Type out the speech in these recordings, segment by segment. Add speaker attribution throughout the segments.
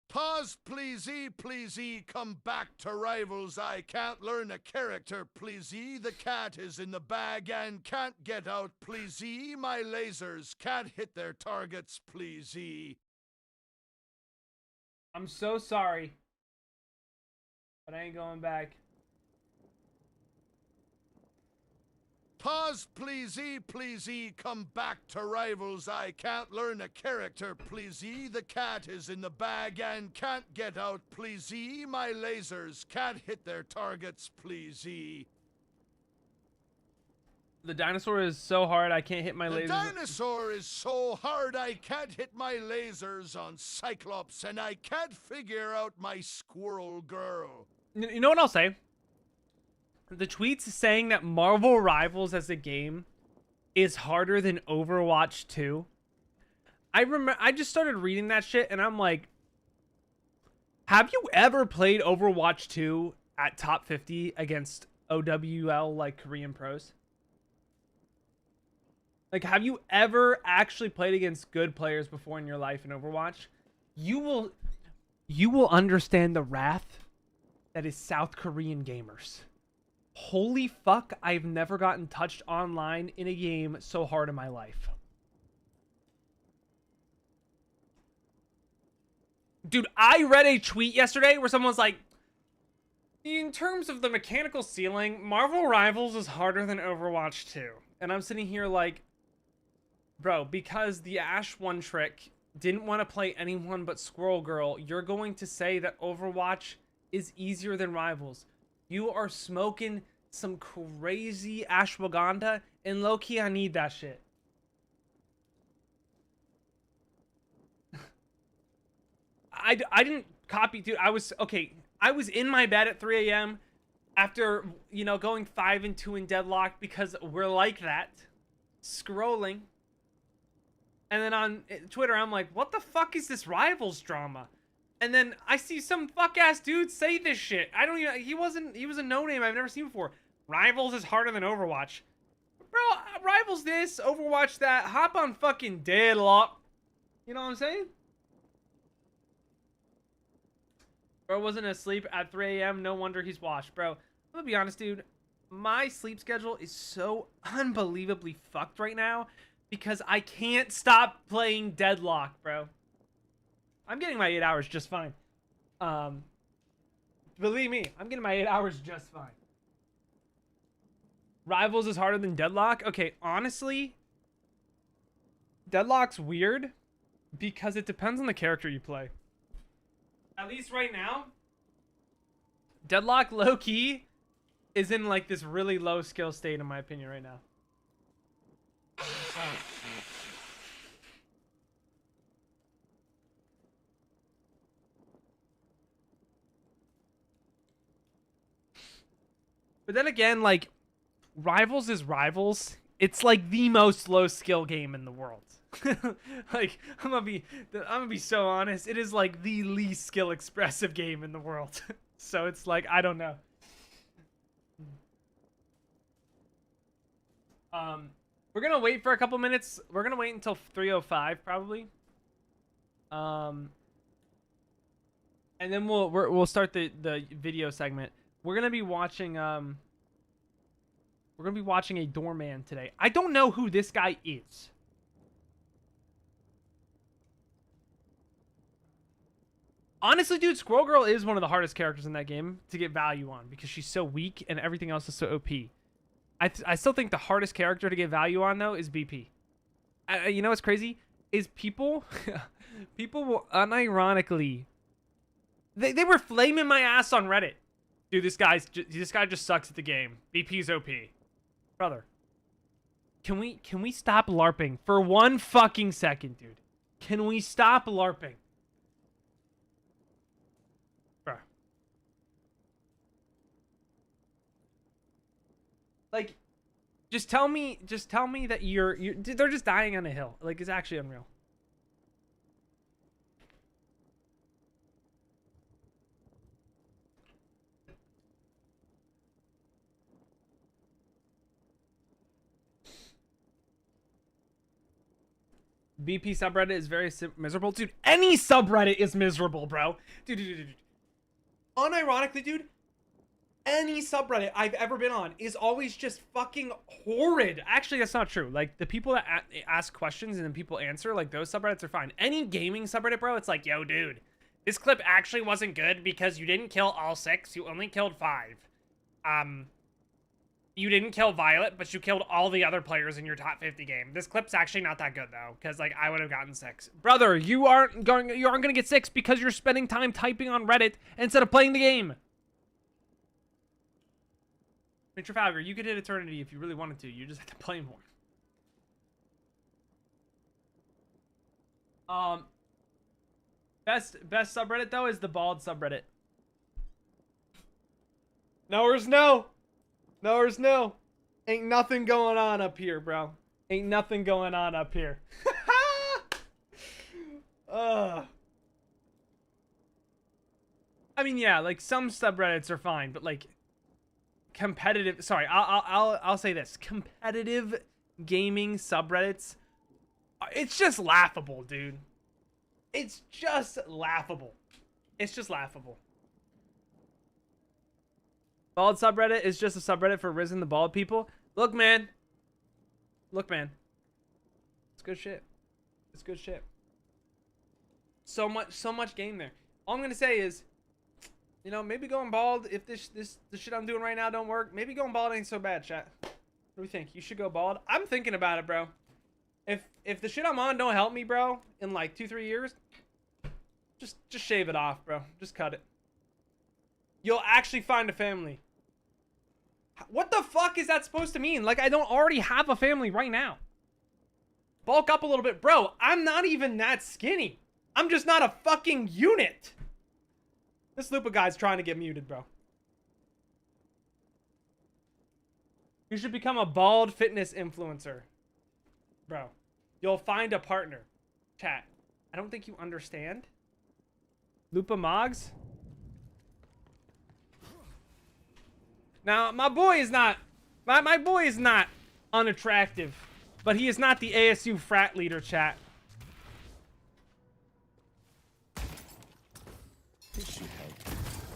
Speaker 1: Pause, pleasey, pleasey, come back to Rivals. I can't learn a character, pleasey. The cat is in the bag and can't get out, pleasey. My lasers can't hit their targets, pleasey.
Speaker 2: I'm so sorry, but I ain't going back.
Speaker 1: Pause, pleasey, pleasey, come back to Rivals. I can't learn a character, pleasey. The cat is in the bag and can't get out, pleasey. My lasers can't hit their targets, pleasey.
Speaker 2: The dinosaur is so hard I can't hit my
Speaker 1: The
Speaker 2: lasers.
Speaker 1: dinosaur is so hard I can't hit my lasers on Cyclops, and I can't figure out my squirrel girl.
Speaker 2: You know what I'll say? The tweets saying that Marvel Rivals as a game is harder than Overwatch 2. I just started reading that shit and I'm like, have you ever played Overwatch 2 at top 50 against OWL like Korean pros? Like, have you ever actually played against good players before in your life in Overwatch? You will understand the wrath that is South Korean gamers. Holy fuck, I've never gotten touched online in a game so hard in my life. Dude, I read a tweet yesterday where someone was like, in terms of the mechanical ceiling, Marvel Rivals is harder than Overwatch 2. And I'm sitting here like, bro, because the Ash one trick didn't want to play anyone but Squirrel Girl, you're going to say that Overwatch is easier than Rivals. You are smoking some crazy ashwagandha, and low-key, I need that shit. I didn't copy, dude. I was in my bed at 3 a.m. after, going 5-2 in deadlock because we're like that. Scrolling. And then on Twitter, I'm like, what the fuck is this Rivals drama? And then I see some fuck-ass dude say this shit. I don't even... He was a no-name I've never seen before. Rivals is harder than Overwatch. Bro, Rivals this, Overwatch that. Hop on fucking Deadlock. You know what I'm saying? Bro wasn't asleep at 3 a.m. No wonder he's washed. Bro, I'm gonna be honest, dude. My sleep schedule is so unbelievably fucked right now because I can't stop playing Deadlock, bro. I'm getting my 8 hours just fine. Believe me, I'm getting my 8 hours just fine. Rivals is harder than Deadlock? Okay, honestly, Deadlock's weird because it depends on the character you play. At least right now, Deadlock low-key is in like this really low skill state in my opinion right now. But then again, like, Rivals is Rivals. It's like the most low skill game in the world. Like, I'm gonna be so honest. It is like the least skill expressive game in the world. So it's like, I don't know. We're gonna wait for a couple minutes. We're gonna wait until 3:05 probably. And then we'll start the video segment. We're gonna be watching a Doorman today. I don't know who this guy is. Honestly, dude, Squirrel Girl is one of the hardest characters in that game to get value on because she's so weak and everything else is so OP. I still think the hardest character to get value on, though, is BP. You know what's crazy? Is people will unironically... They were flaming my ass on Reddit. Dude, this guy just sucks at the game. BP's OP. Brother. Can we stop LARPing for 1 fucking second, dude? Can we stop LARPing? Bruh. Like, just tell me that they're just dying on a hill. Like, it's actually unreal. BP subreddit is very miserable. Dude, any subreddit is miserable, bro. Dude. Unironically, dude, any subreddit I've ever been on is always just fucking horrid. Actually, that's not true. Like, the people that ask questions and then people answer, like, those subreddits are fine. Any gaming subreddit, bro, it's like, yo, dude, this clip actually wasn't good because you didn't kill all 6. You only killed 5. You didn't kill Violet, but you killed all the other players in your top 50 game. This clip's actually not that good, though, because, like, I would have gotten 6. Brother, you aren't gonna get 6 because you're spending time typing on Reddit instead of playing the game. Trafalgar, you could hit Eternity if you really wanted to. You just have to play more. Best subreddit, though, is the bald subreddit. Knowers no. Knowers no. Ain't nothing going on up here, bro. Ain't nothing going on up here. I mean, yeah, like, some subreddits are fine, but, like, competitive, sorry, I'll say this. Competitive gaming subreddits, it's just laughable, dude. It's just laughable. It's just laughable. Bald subreddit is just a subreddit for risen the bald people. Look, man. Look, man. It's good shit. It's good shit. So much game there. All I'm gonna say is, you know, maybe going bald, if the shit I'm doing right now don't work, maybe going bald ain't so bad, chat. What do we think? You should go bald? I'm thinking about it, bro. If the shit I'm on don't help me, bro, in like 2-3 years, just shave it off, bro. Just cut it. You'll actually find a family. What the fuck is that supposed to mean? Like, I don't already have a family right now. Bulk up a little bit. Bro, I'm not even that skinny. I'm just not a fucking unit. This Lupa guy's trying to get muted, bro. You should become a bald fitness influencer. Bro, you'll find a partner. Chat, I don't think you understand. Lupa Moggs? Now, my boy is not... My boy is not unattractive. But he is not the ASU frat leader, chat.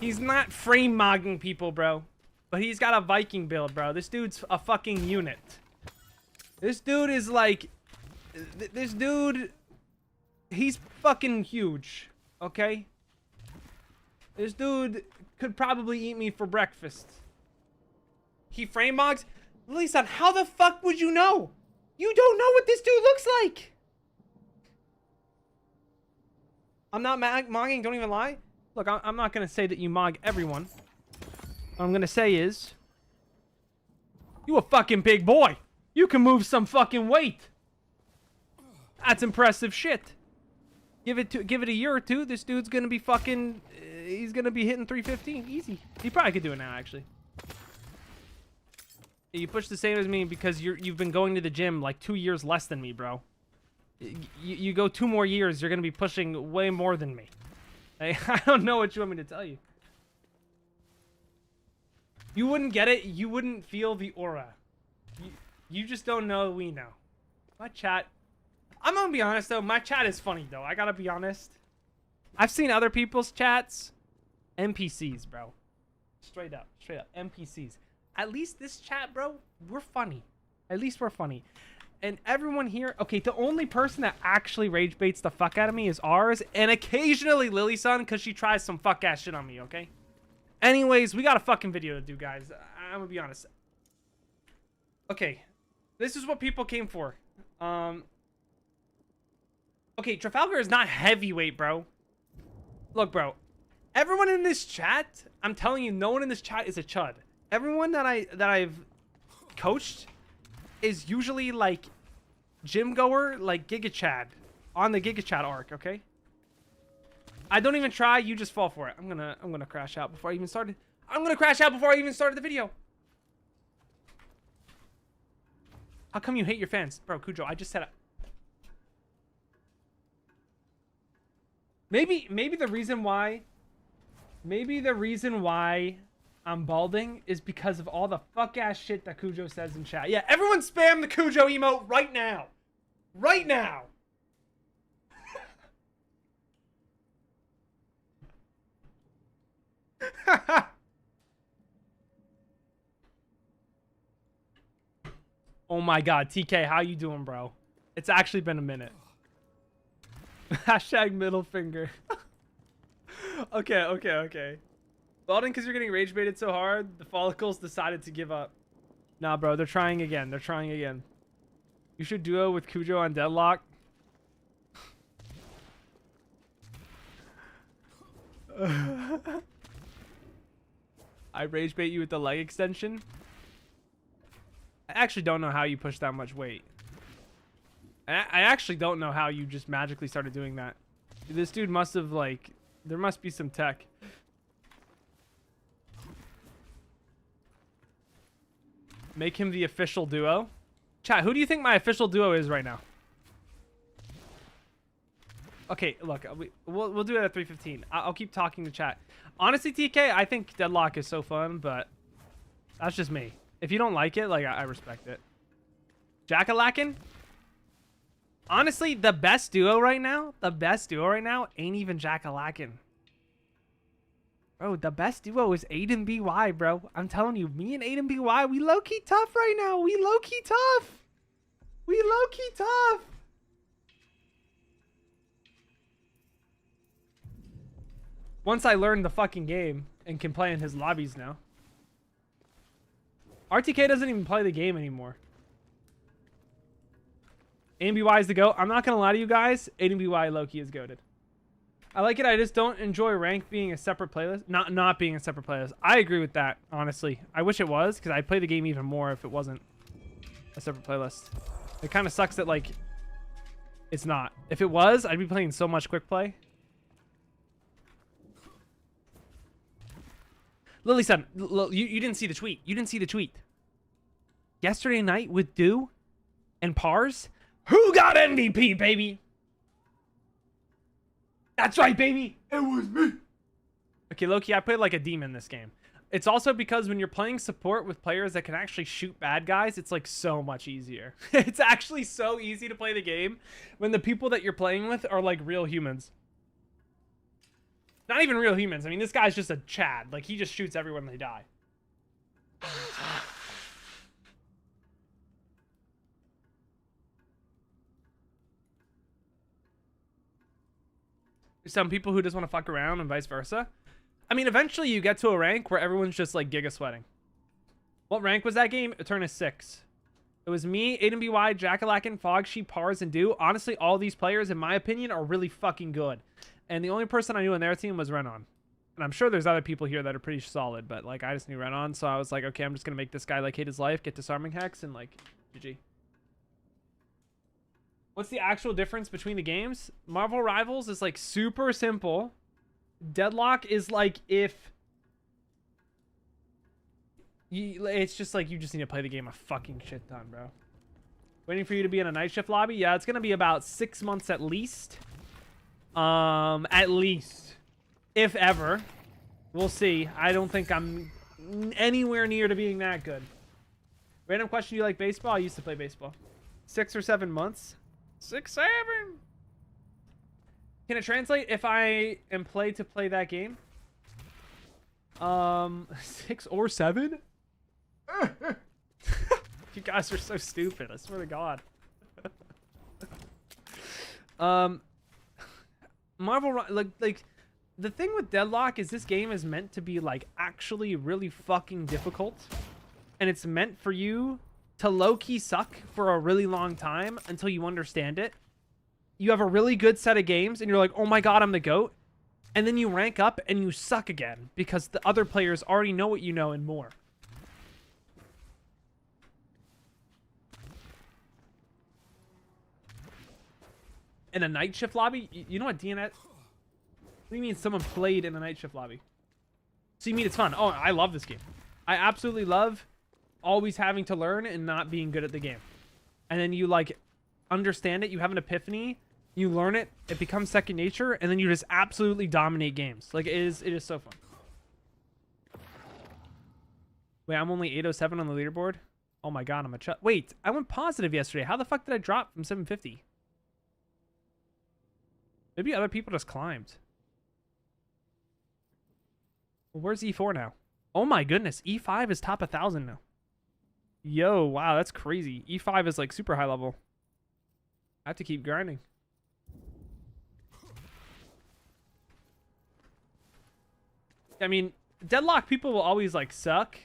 Speaker 2: He's not frame mogging people, bro. But he's got a Viking build, bro. This dude's a fucking unit. This dude is like... This dude... He's fucking huge. Okay? This dude could probably eat me for breakfast. He frame mogs? Lily-san, how the fuck would you know? You don't know what this dude looks like! I'm not mogging, don't even lie. Look, I'm not gonna say that you mog everyone. What I'm gonna say is... You a fucking big boy! You can move some fucking weight! That's impressive shit. Give it a year or two, this dude's gonna be fucking... he's gonna be hitting 315, easy. He probably could do it now, actually. You push the same as me because you've been going to the gym like 2 years less than me, bro. You go 2 more years, you're gonna be pushing way more than me. I don't know what you want me to tell you. You wouldn't get it. You wouldn't feel the aura. You just don't know we know. My chat... I'm gonna be honest, though. My chat is funny, though. I gotta be honest. I've seen other people's chats. NPCs, bro. Straight up. Straight up. NPCs. At least this chat, bro, we're funny. At least we're funny. And everyone here... Okay, the only person that actually rage baits the fuck out of me is ours. And occasionally Lily-san, because she tries some fuck-ass shit on me, okay? Anyways, we got a fucking video to do, guys. I'm gonna be honest. Okay. This is what people came for. Okay, Trafalgar is not heavyweight, bro. Look, bro. Everyone in this chat... I'm telling you, no one in this chat is a chud. Everyone that I've coached is usually like gym goer, like Giga Chad on the Giga Chad arc, okay? I don't even try, you just fall for it. I'm gonna crash out before I even started. I'm gonna crash out before I even started the video. How come you hate your fans? Bro, Cujo, I just said it. Maybe the reason why I'm balding is because of all the fuck-ass shit that Cujo says in chat. Yeah, everyone spam the Cujo emote right now. Right now. Oh my god, TK, how you doing, bro? It's actually been a minute. Hashtag middle finger. Okay. Balding, because you're getting rage baited so hard, the follicles decided to give up. Nah, bro, they're trying again. You should duo with Cujo on Deadlock. I rage bait you with the leg extension. I actually don't know how you push that much weight. I actually don't know how you just magically started doing that. This dude must have, like, there must be some tech. Make him the official duo. Chat, who do you think my official duo is right now? Okay, look, we'll do it at 3:15. I'll keep talking to chat. Honestly, TK, I think Deadlock is so fun, but that's just me. If you don't like it, like, I respect it. Jack-a-lackin'? Honestly, the best duo right now ain't even Jack-a-lackin'. Bro, the best duo is Aiden BY, bro. I'm telling you, me and Aiden BY, we low-key tough right now. We low-key tough. Once I learn the fucking game and can play in his lobbies now. RTK doesn't even play the game anymore. Aiden BY is the GOAT. I'm not going to lie to you guys. Aiden BY low-key is goated. I like it. I just don't enjoy rank being a separate playlist. Not being a separate playlist. I agree with that, honestly. I wish it was, because I'd play the game even more if it wasn't a separate playlist. It kind of sucks that, like, it's not. If it was, I'd be playing so much quick play. Lily son, you didn't see the tweet. You didn't see the tweet. Yesterday night with Do and Pars, who got MVP, baby? That's right, baby. It was me. Okay, Loki, I played like a demon this game. It's also because when you're playing support with players that can actually shoot bad guys, it's like so much easier. It's actually so easy to play the game when the people that you're playing with are like real humans. Not even real humans. I mean, this guy's just a Chad. Like, he just shoots everyone they die. There's some people who just want to fuck around and vice versa. I mean, eventually you get to a rank where everyone's just like giga sweating. What rank was that game? Eternus 6. It was me, Aiden BY, Jack-a-lackin', Fogsheep, Pars, and Do. Honestly, all these players, in my opinion, are really fucking good. And the only person I knew on their team was Renon. And I'm sure there's other people here that are pretty solid, but like I just knew Renon, so I was like, okay, I'm just gonna make this guy like hate his life, get disarming hex, and like GG. What's the actual difference between the games? Marvel Rivals is like super simple. Deadlock is like if you, it's just like you just need to play the game a fucking shit ton, bro. Waiting for you to be in a night shift lobby? Yeah, it's gonna be about 6 months at least. At least, if ever. We'll see. I don't think I'm anywhere near to being that good. Random question: do you like baseball? I used to play baseball. 6 or 7 months. 6, 7. Can it translate if I am play that game? 6 or 7? You guys are so stupid. I swear to God. Marvel, like the thing with Deadlock is this game is meant to be like actually really fucking difficult, and it's meant for you to low-key suck for a really long time until you understand it. You have a really good set of games and you're like, oh my god, I'm the GOAT, and then you rank up and you suck again because the other players already know what you know and more. In a night shift lobby? You know what DNS... What do you mean someone played in a night shift lobby? So you mean it's fun? Oh, I love this game. I absolutely love always having to learn and not being good at the game. And then you like understand it, you have an epiphany, you learn it, it becomes second nature, and then you just absolutely dominate games. Like it is so fun. Wait, I'm only 807 on the leaderboard? Oh my god, I'm a wait, I went positive yesterday. How the fuck did I drop from 750? Maybe other people just climbed. Well, where's E4 now? Oh my goodness, E5 is top 1,000 now. Yo, wow, that's crazy. E5 is like super high level. I have to keep grinding. I mean, deadlock people will always like suck,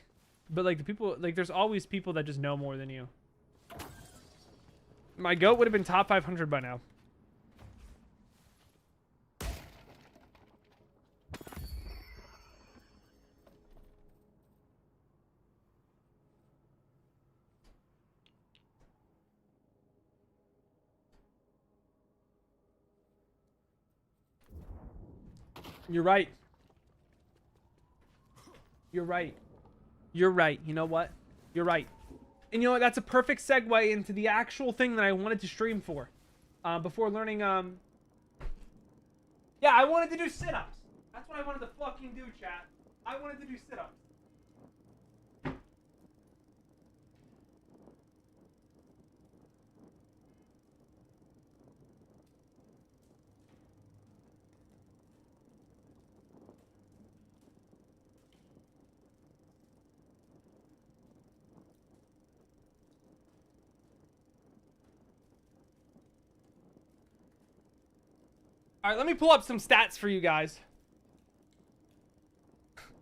Speaker 2: but like the people, like there's always people that just know more than you. My goat would have been top 500 by now. You're right. You're right. You're right. You know what? You're right. And you know what? That's a perfect segue into the actual thing that I wanted to stream for. Before learning, yeah, I wanted to do sit-ups. That's what I wanted to fucking do, chat. I wanted to do sit-ups. All right, let me pull up some stats for you guys.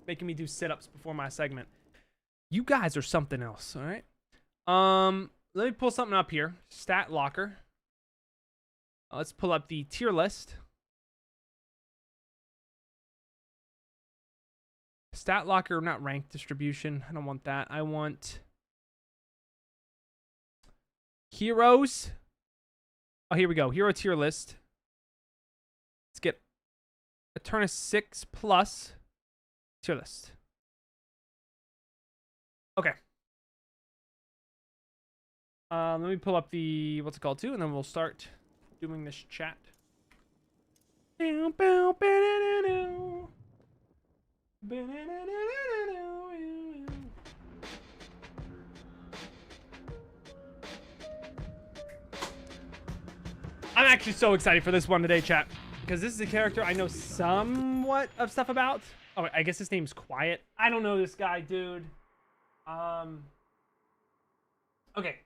Speaker 2: Making me do sit-ups before my segment. You guys are something else, all right? Let me pull something up here. Stat locker. Let's pull up the tier list. Stat locker, not rank distribution. I don't want that. I want heroes. Oh, here we go. Hero tier list. Let's get Eternus 6 plus tier list. Okay. Let me pull up the, what's it called too, and then we'll start doing this chat. I'm actually so excited for this one today, chat. Because this is a character I know somewhat of stuff about. Oh, I guess his name's Quiet. I don't know this guy, dude. Okay.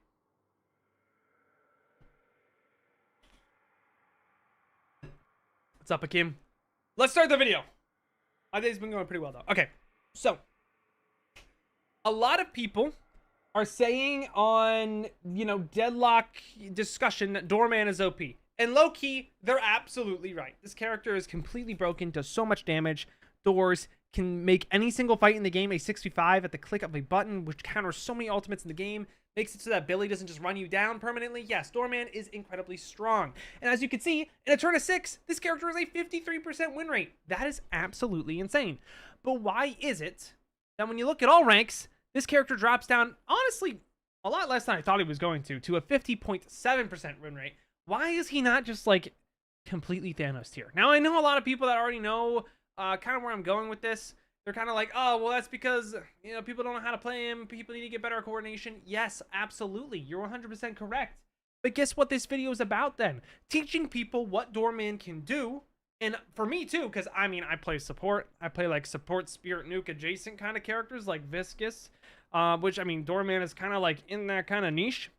Speaker 2: What's up, Akim? Let's start the video. I think it's been going pretty well, though. Okay, so a lot of people are saying on, you know, Deadlock discussion that Doorman is OP. And low-key, they're absolutely right. This character is completely broken, does so much damage. Doors can make any single fight in the game a 6v5 at the click of a button, which counters so many ultimates in the game. Makes it so that Billy doesn't just run you down permanently. Yes, Doorman is incredibly strong. And as you can see, in Eternus 6, this character has a 53% win rate. That is absolutely insane. But why is it that when you look at all ranks, this character drops down, honestly, a lot less than I thought he was going to a 50.7% win rate? Why is he not just, like, completely Thanos tier? Now, I know a lot of people that already know kind of where I'm going with this. They're kind of like, oh, well, that's because, you know, people don't know how to play him. People need to get better coordination. Yes, absolutely. You're 100% correct. But guess what this video is about, then? Teaching people what Doorman can do. And for me, too, because, I mean, I play support. I play, like, support, spirit, nuke, adjacent kind of characters, like Viscous. Which, I mean, Doorman is kind of, like, in that kind of niche.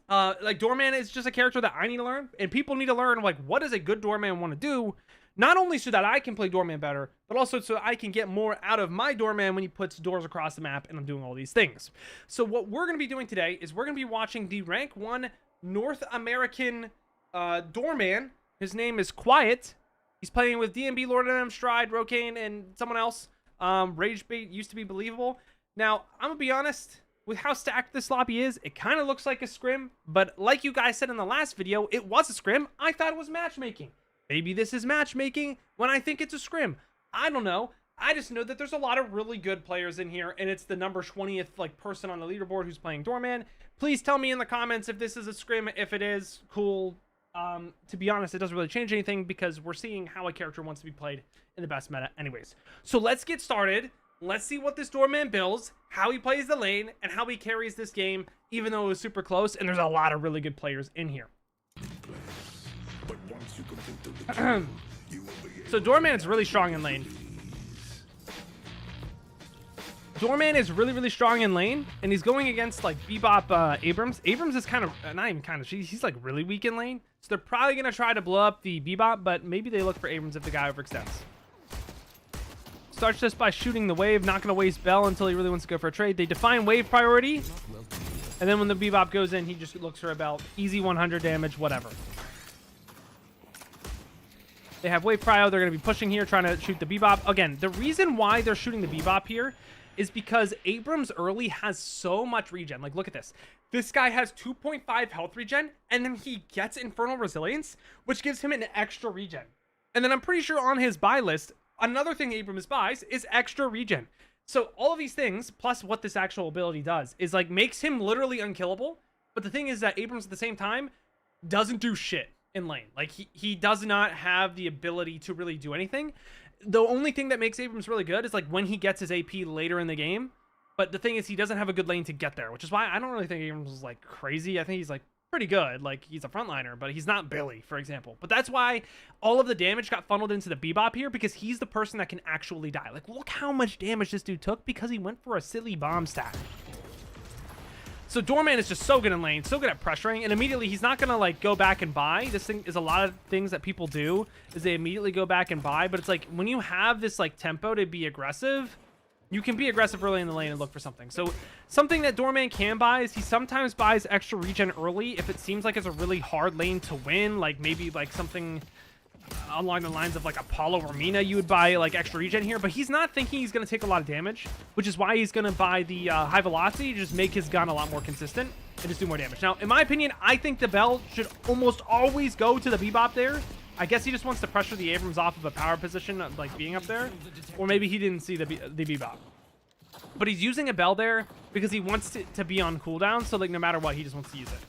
Speaker 2: Like, Doorman is just a character that I need to learn, and people need to learn, like, what does a good Doorman want to do, not only so that I can play Doorman better, but also so I can get more out of my Doorman when he puts doors across the map and I'm doing all these things. So what we're going to be doing today is we're going to be watching the rank 1 North American Doorman. His name is Quiet. He's playing with DMB, Lord M, Stride, Rokane, and someone else. Ragebait used to be believable. Now, I'm going to be honest, with how stacked this lobby is, it kind of looks like a scrim, but like you guys said in the last video, it was a scrim. I thought it was matchmaking. Maybe this is matchmaking when I think it's a scrim. I don't know. I just know that there's a lot of really good players in here, and it's the number 20th like person on the leaderboard who's playing Doorman. Please tell me in the comments if this is a scrim. If it is, cool. To be honest, it doesn't really change anything because we're seeing how a character wants to be played in the best meta anyways. So let's get started. Let's see what this Doorman builds, how he plays the lane, and how he carries this game, even though it was super close, and there's a lot of really good players in here. So Doorman is really strong in lane. Doorman is really, really strong in lane, and he's going against like Bebop Abrams. Abrams is kind of, not even kind of, he's like really weak in lane. So they're probably going to try to blow up the Bebop, but maybe they look for Abrams if the guy overextends. Starts just by shooting the wave, not going to waste Bell until he really wants to go for a trade. They define wave priority, and then when the Bebop goes in, he just looks for a Bell. Easy 100 damage, whatever. They have wave prio. They're going to be pushing here, trying to shoot the Bebop. Again, the reason why they're shooting the Bebop here is because Abrams early has so much regen. Like, look at this. This guy has 2.5 health regen, and then he gets Infernal Resilience, which gives him an extra regen. And then I'm pretty sure on his buy list, another thing Abrams buys is extra regen. So all of these things, plus what this actual ability does, is like makes him literally unkillable. But the thing is that Abrams at the same time doesn't do shit in lane. Like he does not have the ability to really do anything. The only thing that makes Abrams really good is like when he gets his AP later in the game. But the thing is he doesn't have a good lane to get there, which is why I don't really think Abrams is like crazy. I think he's like pretty good. Like he's a frontliner, but he's not Billy, for example. But that's why all of the damage got funneled into the Bebop here, because he's the person that can actually die. Like look how much damage this dude took because he went for a silly bomb stack. So Doorman is just so good in lane, so good at pressuring, and immediately he's not gonna like go back and buy. This thing is a lot of things that people do is they immediately go back and buy, but it's like when you have this like tempo to be aggressive, you can be aggressive early in the lane and look for something. So something that Doorman can buy is he sometimes buys extra regen early if it seems like it's a really hard lane to win, like maybe like something along the lines of like Apollo or Mina, you would buy like extra regen here, but he's not thinking he's going to take a lot of damage, which is why he's going to buy the high velocity to just make his gun a lot more consistent and just do more damage. Now, in my opinion, I think the Bell should almost always go to the Bebop there. I guess he just wants to pressure the Abrams off of a power position, like being up there, or maybe he didn't see the Bebop. But he's using a Bell there because he wants to be on cooldown, so like no matter what, he just wants to use it.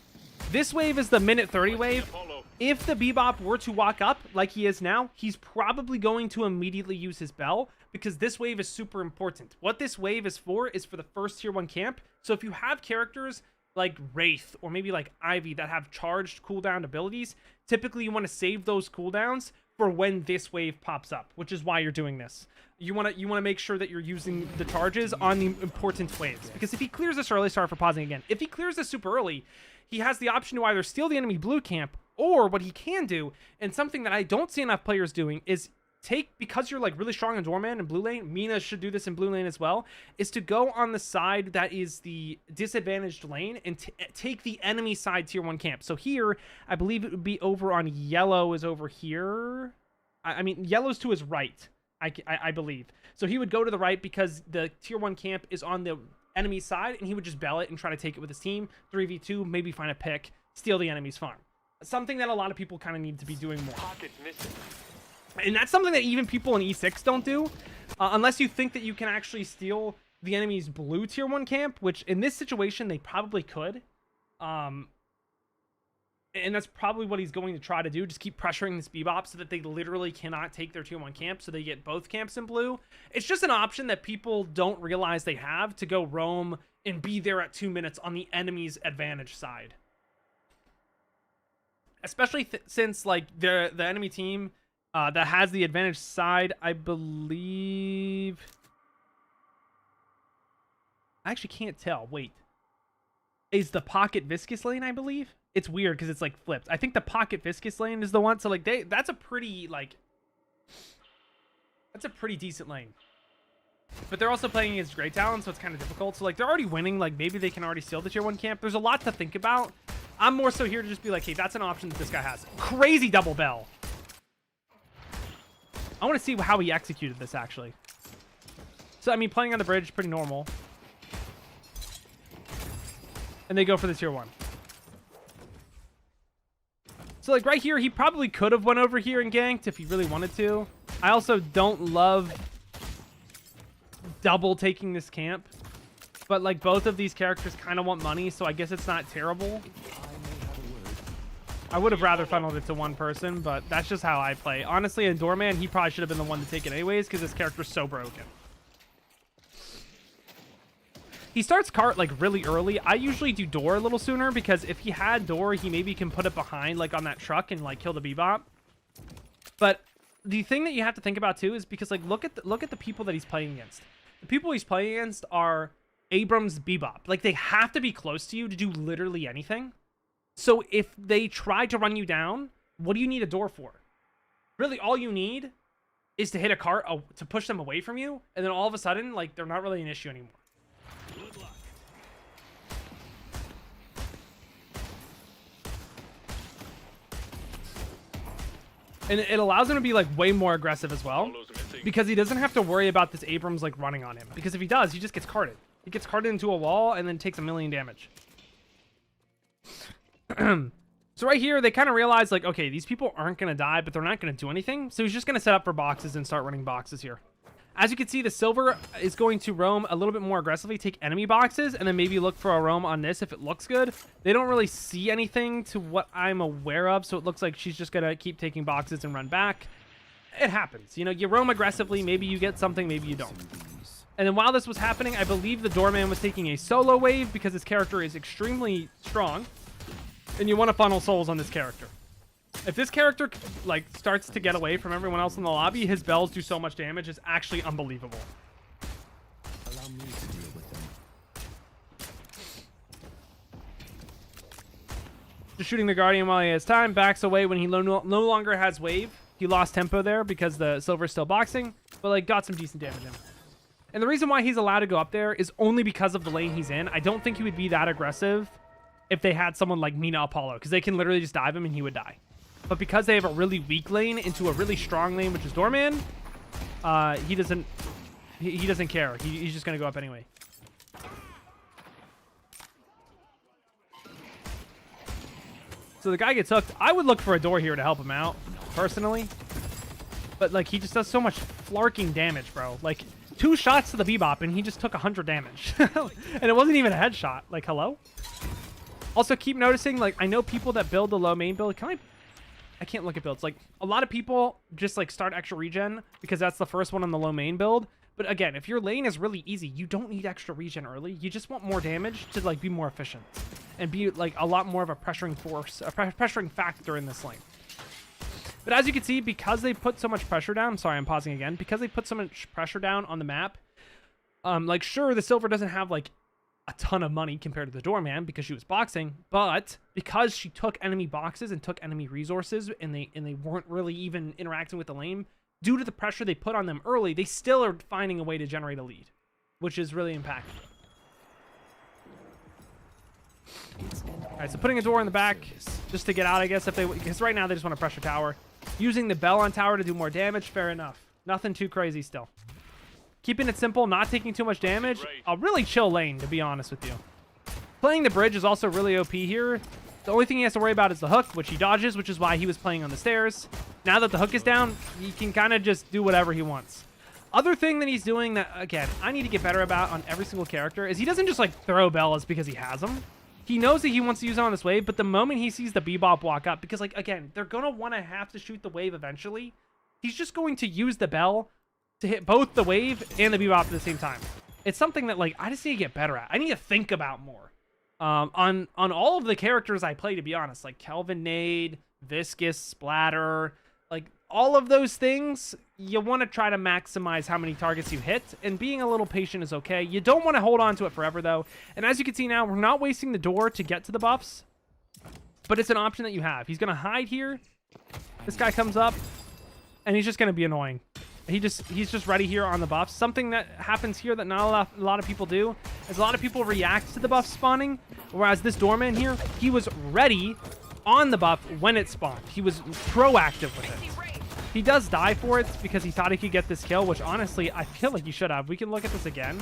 Speaker 2: This wave is the minute 30 wave. If the Bebop were to walk up like he is now, he's probably going to immediately use his Bell because this wave is super important. What this wave is for the first tier 1 camp. So if you have characters like Wraith or maybe like Ivy that have charged cooldown abilities, typically you want to save those cooldowns for when this wave pops up, which is why you're doing this. You want to make sure that you're using the charges on the important waves, because if he clears this early, sorry for pausing again, if he clears this super early, he has the option to either steal the enemy blue camp, or what he can do, and something that I don't see enough players doing, is because you're like really strong in Doorman and blue lane, Mina should do this in blue lane as well, is to go on the side that is the disadvantaged lane and take the enemy side tier 1 camp. So here, I believe it would be over on yellow is over here. I mean, yellow's to his right, I believe. So he would go to the right because the tier 1 camp is on the enemy side, and he would just bell it and try to take it with his team. 3v2, maybe find a pick, steal the enemy's farm. Something that a lot of people kind of need to be doing more. And that's something that even people in E6 don't do, unless you think that you can actually steal the enemy's blue tier 1 camp, which in this situation they probably could. And that's probably what he's going to try to do, just keep pressuring this Bebop so that they literally cannot take their tier 1 camp, so they get both camps in blue. It's just an option that people don't realize they have to go roam and be there at 2 minutes on the enemy's advantage side. Especially since like the enemy team that has the advantage side, I believe, I actually can't tell. Wait, is the pocket viscous lane? I believe it's weird because it's like flipped. I think the pocket viscous lane is the one. So like that's a pretty decent lane. But they're also playing against Grey Talon, so it's kind of difficult. So like they're already winning. Like maybe they can already steal the tier 1 camp. There's a lot to think about. I'm more so here to just be like, hey, that's an option that this guy has. Crazy double bell. I want to see how he executed this, actually. So, I mean, playing on the bridge is pretty normal. And they go for the tier 1. So, like, right here, he probably could have went over here and ganked if he really wanted to. I also don't love double taking this camp. But, like, both of these characters kind of want money, so I guess it's not terrible. I would have rather funneled it to one person, but that's just how I play. Honestly, in Doorman, he probably should have been the one to take it anyways, because this character's so broken. He starts cart, like, really early. I usually do door a little sooner, because if he had door, he maybe can put it behind, like, on that truck and, like, kill the Bebop. But the thing that you have to think about, too, is because, like, look at the people that he's playing against. The the people he's playing against are Abrams Bebop. Like, they have to be close to you to do literally anything. So if they try to run you down, what do you need a door for? Really, all you need is to hit a cart to push them away from you, and then all of a sudden, like, they're not really an issue anymore.
Speaker 3: Good luck.
Speaker 2: And it allows him to be, like, way more aggressive as well, because he doesn't have to worry about this Abrams, like, running on him. Because if he does, he just gets carted. He gets carted into a wall and then takes 1,000,000 damage. So right here, they kind of realize, like, okay, these people aren't going to die, but they're not going to do anything. So he's just going to set up for boxes and start running boxes here. As you can see, the silver is going to roam a little bit more aggressively, take enemy boxes, and then maybe look for a roam on this if it looks good. They don't really see anything to what I'm aware of, so it looks like she's just going to keep taking boxes and run back. It happens. You know, you roam aggressively, maybe you get something, maybe you don't. And then while this was happening, I believe the doorman was taking a solo wave because his character is extremely strong, and you want to funnel souls on this character. If this character, like, starts to get away from everyone else in the lobby, his bells do so much damage. It's actually unbelievable.
Speaker 3: Allow me to deal with them.
Speaker 2: Just shooting the Guardian while he has time. Backs away when he no longer has wave. He lost tempo there because the silver's still boxing, but, like, got some decent damage in. And the reason why he's allowed to go up there is only because of the lane he's in. I don't think he would be that aggressive if they had someone like Mina Apollo, because they can literally just dive him and he would die. But because they have a really weak lane into a really strong lane, which is Doorman, he doesn't care. He's just gonna go up anyway. So the guy gets hooked. I would look for a door here to help him out, personally. But, like, he just does so much flarking damage, bro. Like, 2 shots to the Bebop and he just took 100 damage. And it wasn't even a headshot. Like, hello? Also, keep noticing, like, I know people that build the low main build. I can't look at builds. Like, a lot of people just, like, start extra regen because that's the first one on the low main build. But again, if your lane is really easy, you don't need extra regen early. You just want more damage to, like, be more efficient and be, like, a lot more of a pressuring force, a pressuring factor in this lane. But as you can see, because they put so much pressure down, sorry, I'm pausing again, because they put so much pressure down on the map, like, sure, the silver doesn't have, like, a ton of money compared to the doorman because she was boxing, but because she took enemy boxes and took enemy resources and they weren't really even interacting with the lane, due to the pressure they put on them early, they still are finding a way to generate a lead, which is really impactful. All right, so putting a door in the back just to get out, I guess, because right now they just want to pressure tower. Using the bell on tower to do more damage, fair enough. Nothing too crazy still. Keeping it simple, not taking too much damage. A really chill lane, to be honest with you. Playing the bridge is also really OP here. The only thing he has to worry about is the hook, which he dodges, which is why he was playing on the stairs. Now that the hook is down, he can kind of just do whatever he wants. Other thing that he's doing that, again, I need to get better about on every single character is he doesn't just, like, throw bells because he has them. He knows that he wants to use it on this wave, but the moment he sees the Bebop walk up, because, like, again, they're going to want to have to shoot the wave eventually, he's just going to use the bell to hit both the wave and the Bebop at the same time. It's something that, like, I just need to get better at. I need to think about more. On all of the characters I play, to be honest, like Kelvin Nade, Viscous, Splatter, like, all of those things, you want to try to maximize how many targets you hit, and being a little patient is okay. You don't want to hold on to it forever, though. And as you can see now, we're not wasting the door to get to the buffs, but it's an option that you have. He's going to hide here. This guy comes up, and he's just going to be annoying. He's just ready here on the buffs. Something that happens here that not a lot of people do is a lot of people react to the buff spawning, whereas this doorman here, he was ready on the buff when it spawned. He was proactive with it. He does die for it because he thought he could get this kill, which honestly, I feel like he should have. We can look at this again.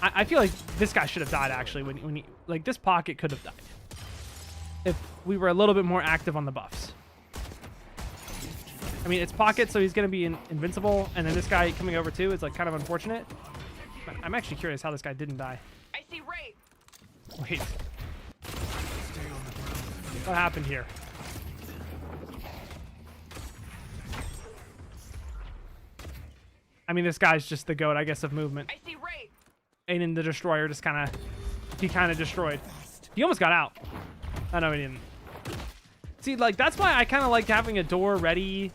Speaker 2: I feel like this guy should have died, actually, when he, like, this pocket could have died if we were a little bit more active on the buffs. I mean, it's pocket, so he's going to be invincible, and then this guy coming over too is, like, kind of unfortunate. But I'm actually curious how this guy didn't die.
Speaker 4: I see Ray.
Speaker 2: Wait. What happened here? I mean, this guy's just the goat, I guess, of movement.
Speaker 4: I see Ray.
Speaker 2: And then the destroyer just kind of destroyed. He almost got out. Oh, no, he didn't. See, like, that's why I kind of like having a door ready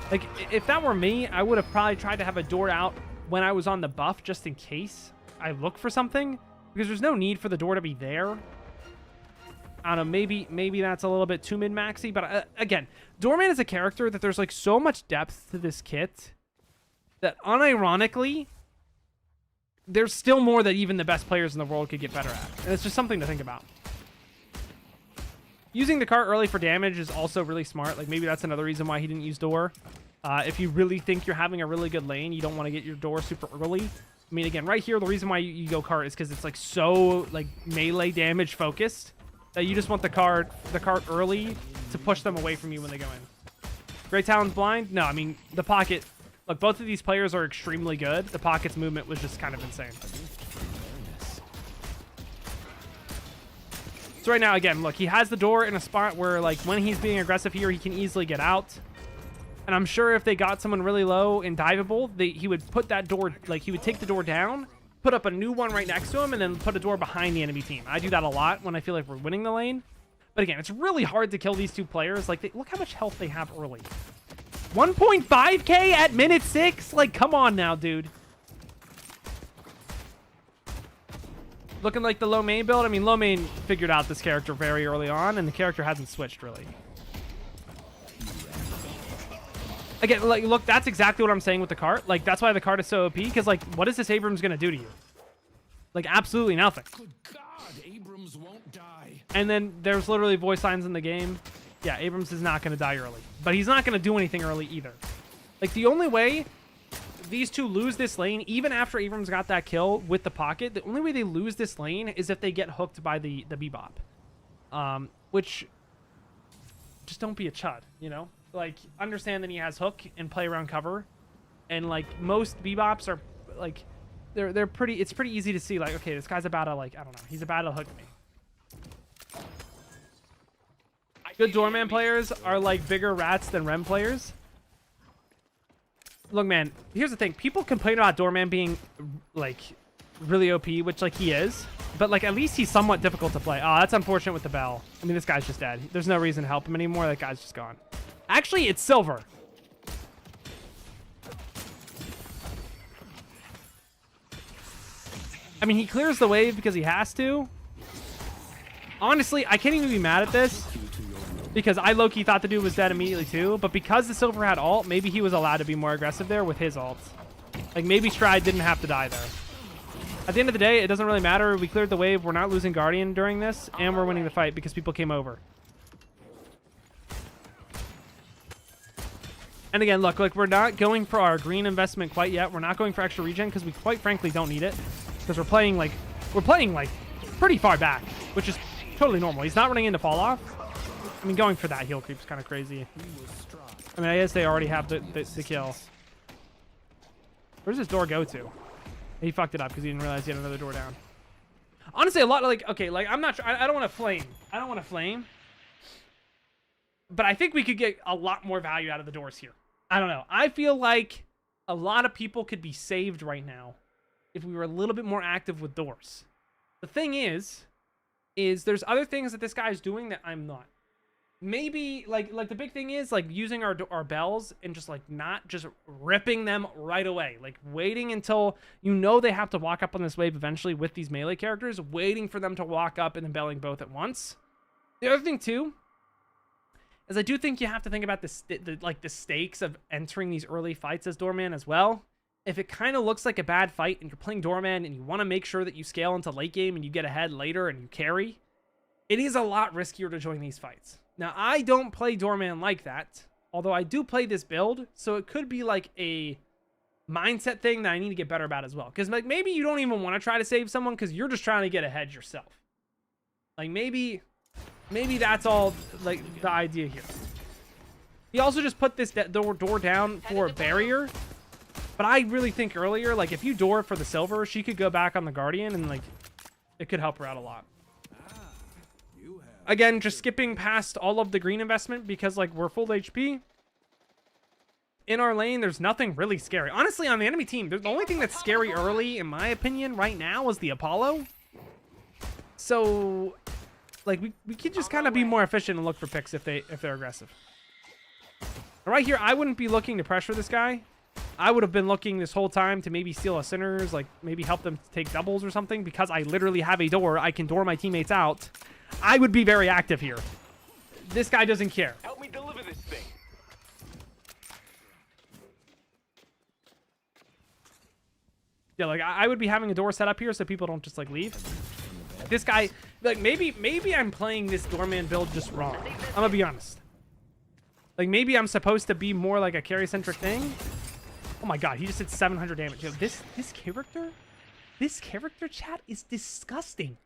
Speaker 2: Like, if that were me, I would have probably tried to have a door out when I was on the buff just in case I look for something, because there's no need for the door to be there. I don't know, maybe that's a little bit too min-maxy, but again, Doorman is a character that there's like so much depth to this kit that unironically, there's still more that even the best players in the world could get better at. And it's just something to think about. Using the cart early for damage is also really smart. Like, maybe that's another reason why he didn't use door. If you really think you're having a really good lane, you don't want to get your door super early. I mean, again, right here, the reason why you go cart is because it's like so like melee damage focused that you just want the cart early to push them away from you when they go in. Great Talon's blind? No, I mean, the pocket. Look, both of these players are extremely good. The pocket's movement was just kind of insane. So right now, again, look, he has the door in a spot where, like, when he's being aggressive here, he can easily get out. And I'm sure if they got someone really low and diveable, he would put that door, like, he would take the door down, put up a new one right next to him, and then put a door behind the enemy team. I do that a lot when I feel like we're winning the lane. But again, it's really hard to kill these two players. Like, look how much health they have early. 1.5k at minute 6? Like, come on now, dude. Looking like the low main build. I mean, low main figured out this character very early on, and the character hasn't switched, really. Again, like, look, that's exactly what I'm saying with the cart. Like, that's why the cart is so OP, because, like, what is this Abrams going to do to you? Like, absolutely nothing.
Speaker 3: Good God, Abrams won't die.
Speaker 2: And then there's literally voice lines in the game. Yeah, Abrams is not going to die early. But he's not going to do anything early either. Like, the only way these two lose this lane, even after Abrams got that kill with the pocket, the only way they lose this lane is if they get hooked by the Bebop. Which, just don't be a chud, you know? Like, understand that he has hook and play around cover. And, like, most Bebops are, like, they're pretty, it's pretty easy to see, like, okay, this guy's about to, like, I don't know, he's about to hook me. Good Doorman players are like bigger rats than Rem players. Look, man, here's the thing. People complain about Doorman being like really OP, which like he is, but like at least he's somewhat difficult to play. Oh, that's unfortunate with the bell. I mean, this guy's just dead. There's no reason to help him anymore. That guy's just gone. Actually, it's silver. I mean, he clears the wave because he has to. Honestly, I can't even be mad at this. Because I low-key thought the dude was dead immediately too, but because the silver had ult, maybe he was allowed to be more aggressive there with his ult. Like, maybe Stride didn't have to die there. At the end of the day, it doesn't really matter. We cleared the wave. We're not losing Guardian during this, and we're winning the fight because people came over. And again, look, we're not going for our green investment quite yet. We're not going for extra regen because we quite frankly don't need it. Because we're playing like pretty far back, which is totally normal. He's not running into fall off. I mean, going for that heal creep is kind of crazy. I mean, I guess they already have the kill. Where's this door go to? He fucked it up because he didn't realize he had another door down. Honestly, a lot of like, okay, like I'm not sure. I don't want to flame. I don't want to flame. But I think we could get a lot more value out of the doors here. I don't know. I feel like a lot of people could be saved right now if we were a little bit more active with doors. The thing is there's other things that this guy is doing that I'm not. Maybe like the big thing is like using our bells and just like not just ripping them right away, like waiting until you know they have to walk up on this wave eventually with these melee characters, waiting for them to walk up and then belling both at once. The other thing too is I do think you have to think about the stakes of entering these early fights as Doorman as well. If it kind of looks like a bad fight and you're playing Doorman and you want to make sure that you scale into late game and you get ahead later and you carry, it is a lot riskier to join these fights. Now, I don't play Doorman like that, although I do play this build, so it could be like a mindset thing that I need to get better about as well. Because like maybe you don't even want to try to save someone because you're just trying to get ahead yourself. Like maybe that's all like the idea here. He also just put this door down for a barrier, but I really think earlier, like if you door for the silver, she could go back on the Guardian and like it could help her out a lot. Again, just skipping past all of the green investment because, like, we're full HP. In our lane, there's nothing really scary. Honestly, on the enemy team, the only thing that's scary early, in my opinion, right now is the Apollo. So, like, we could just kind of be more efficient and look for picks if they're aggressive. Right here, I wouldn't be looking to pressure this guy. I would have been looking this whole time to maybe steal a Sinners, like maybe help them take doubles or something, because I literally have a door. I can door my teammates out. I would be very active here. This guy doesn't care.
Speaker 4: Help me deliver this thing.
Speaker 2: Yeah, like I would be having a door set up here so people don't just like leave. This guy, like maybe I'm playing this doorman build just wrong. I'm gonna be honest. Like maybe I'm supposed to be more like a carry centric thing. Oh my god, he just did 700 damage. Yo, this character chat is disgusting.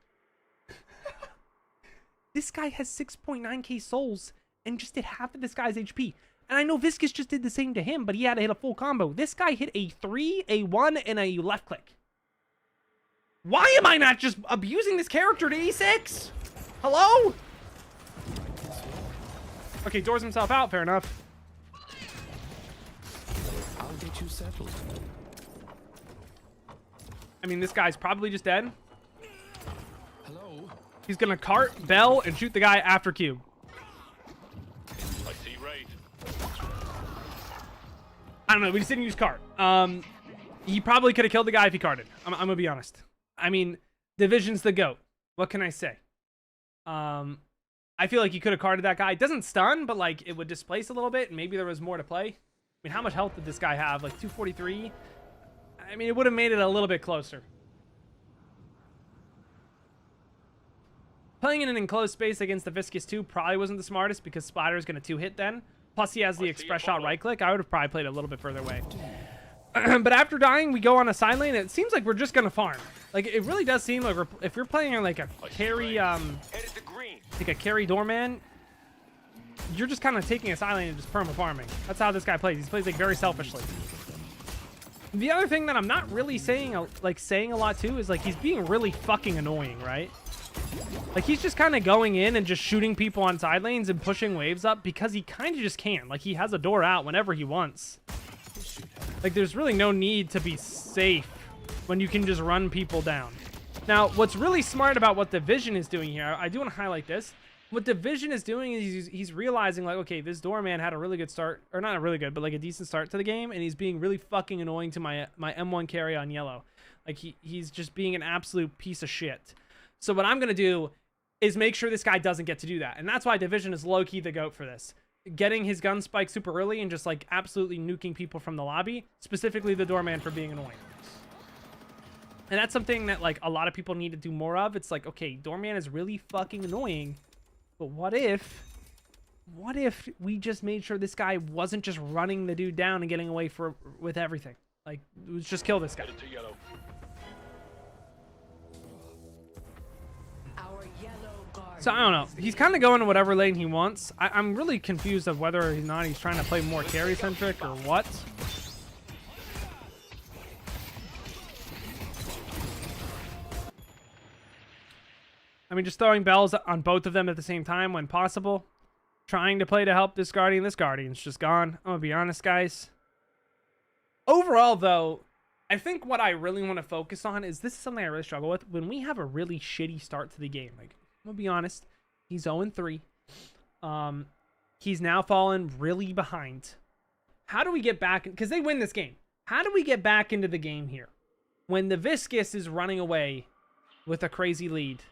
Speaker 2: This guy has 6.9k souls and just did half of this guy's HP. And I know Viscous just did the same to him, but he had to hit a full combo. This guy hit a 3, a 1, and a left click. Why am I not just abusing this character to E6? Hello? Okay, doors himself out. Fair enough.
Speaker 3: I'll get you settled.
Speaker 2: I mean, this guy's probably just dead.
Speaker 3: Hello?
Speaker 2: He's going to cart, bell, and shoot the guy after cube.
Speaker 4: I see right.
Speaker 2: I don't know. We just didn't use cart. He probably could have killed the guy if he carted. I'm going to be honest. I mean, Division's the GOAT. What can I say? I feel like he could have carted that guy. It doesn't stun, but like it would displace a little bit, and maybe there was more to play. I mean, how much health did this guy have? Like 243? I mean, it would have made it a little bit closer. Playing in an enclosed space against the Viscous 2 probably wasn't the smartest because Splatter's going to 2-hit then. Plus, he has the express shot right click. I would have probably played a little bit further away. But after dying, we go on a side lane. It seems like we're just going to farm. Like, it really does seem like if you're playing on like a carry, like a carry doorman, you're just kind of taking a side lane and just perma farming. That's how this guy plays. He plays like very selfishly. The other thing that I'm not really saying a lot too is like he's being really fucking annoying, right? Like he's just kind of going in and just shooting people on side lanes and pushing waves up because he kind of just can. Like he has a door out whenever he wants. Like there's really no need to be safe when you can just run people down. Now, what's really smart about what Division is doing here, I do want to highlight this. What Division is doing is he's realizing like, okay, this doorman had a really good start, or not a really good, but like a decent start to the game, and he's being really fucking annoying to my M1 carry on yellow. Like he's just being an absolute piece of shit. So what I'm gonna do is make sure this guy doesn't get to do that, and that's why Division is low-key the GOAT for this. Getting his gun spike super early and just like absolutely nuking people from the lobby, specifically the doorman for being annoying. And that's something that like a lot of people need to do more of. It's like, okay, doorman is really fucking annoying, but what if we just made sure this guy wasn't just running the dude down and getting away with everything? Like, let's just kill this guy. So I don't know. He's kind of going to whatever lane he wants. I'm really confused of whether or not he's trying to play more carry centric or what. I mean, just throwing bells on both of them at the same time when possible. Trying to play to help this Guardian. This Guardian's just gone. I'm going to be honest, guys. Overall, though, I think what I really want to focus on is this is something I really struggle with. When we have a really shitty start to the game, like, I'm going to be honest, he's 0-3. He's now fallen really behind. How do we get back? Because they win this game. How do we get back into the game here? When the Viscous is running away with a crazy lead.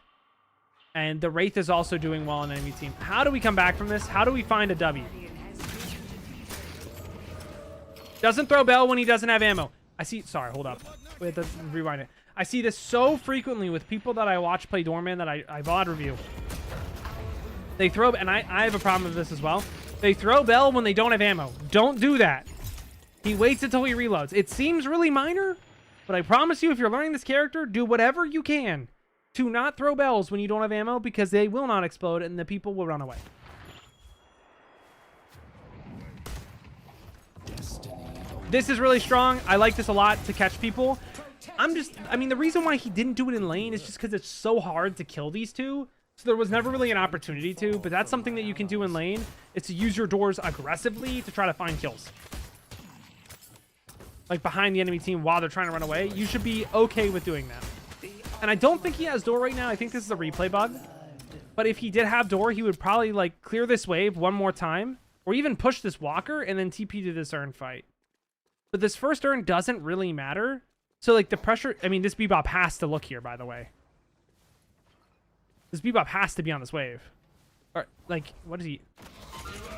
Speaker 2: And the Wraith is also doing well on the enemy team. How do we come back from this? How do we find a W? Doesn't throw bell when he doesn't have ammo. I see... Sorry, hold up. We have to rewind it. I see this so frequently with people that I watch play Doorman that I VOD review. They throw... And I have a problem with this as well. They throw bell when they don't have ammo. Don't do that. He waits until he reloads. It seems really minor, but I promise you, if you're learning this character, do whatever you can to not throw bells when you don't have ammo, because they will not explode and the people will run away. This is really strong. I like this a lot to catch people. I mean, the reason why he didn't do it in lane is just because it's so hard to kill these two. So there was never really an opportunity to, but that's something that you can do in lane, is to use your doors aggressively to try to find kills. Like behind the enemy team while they're trying to run away. You should be okay with doing that. And I don't think he has door right now. I think this is a replay bug. But if he did have door, he would probably like clear this wave one more time or even push this walker and then TP to this urn fight. But this first urn doesn't really matter. So like the pressure, I mean, this Bebop has to look here, by the way. This Bebop has to be on this wave. Or like, what is he?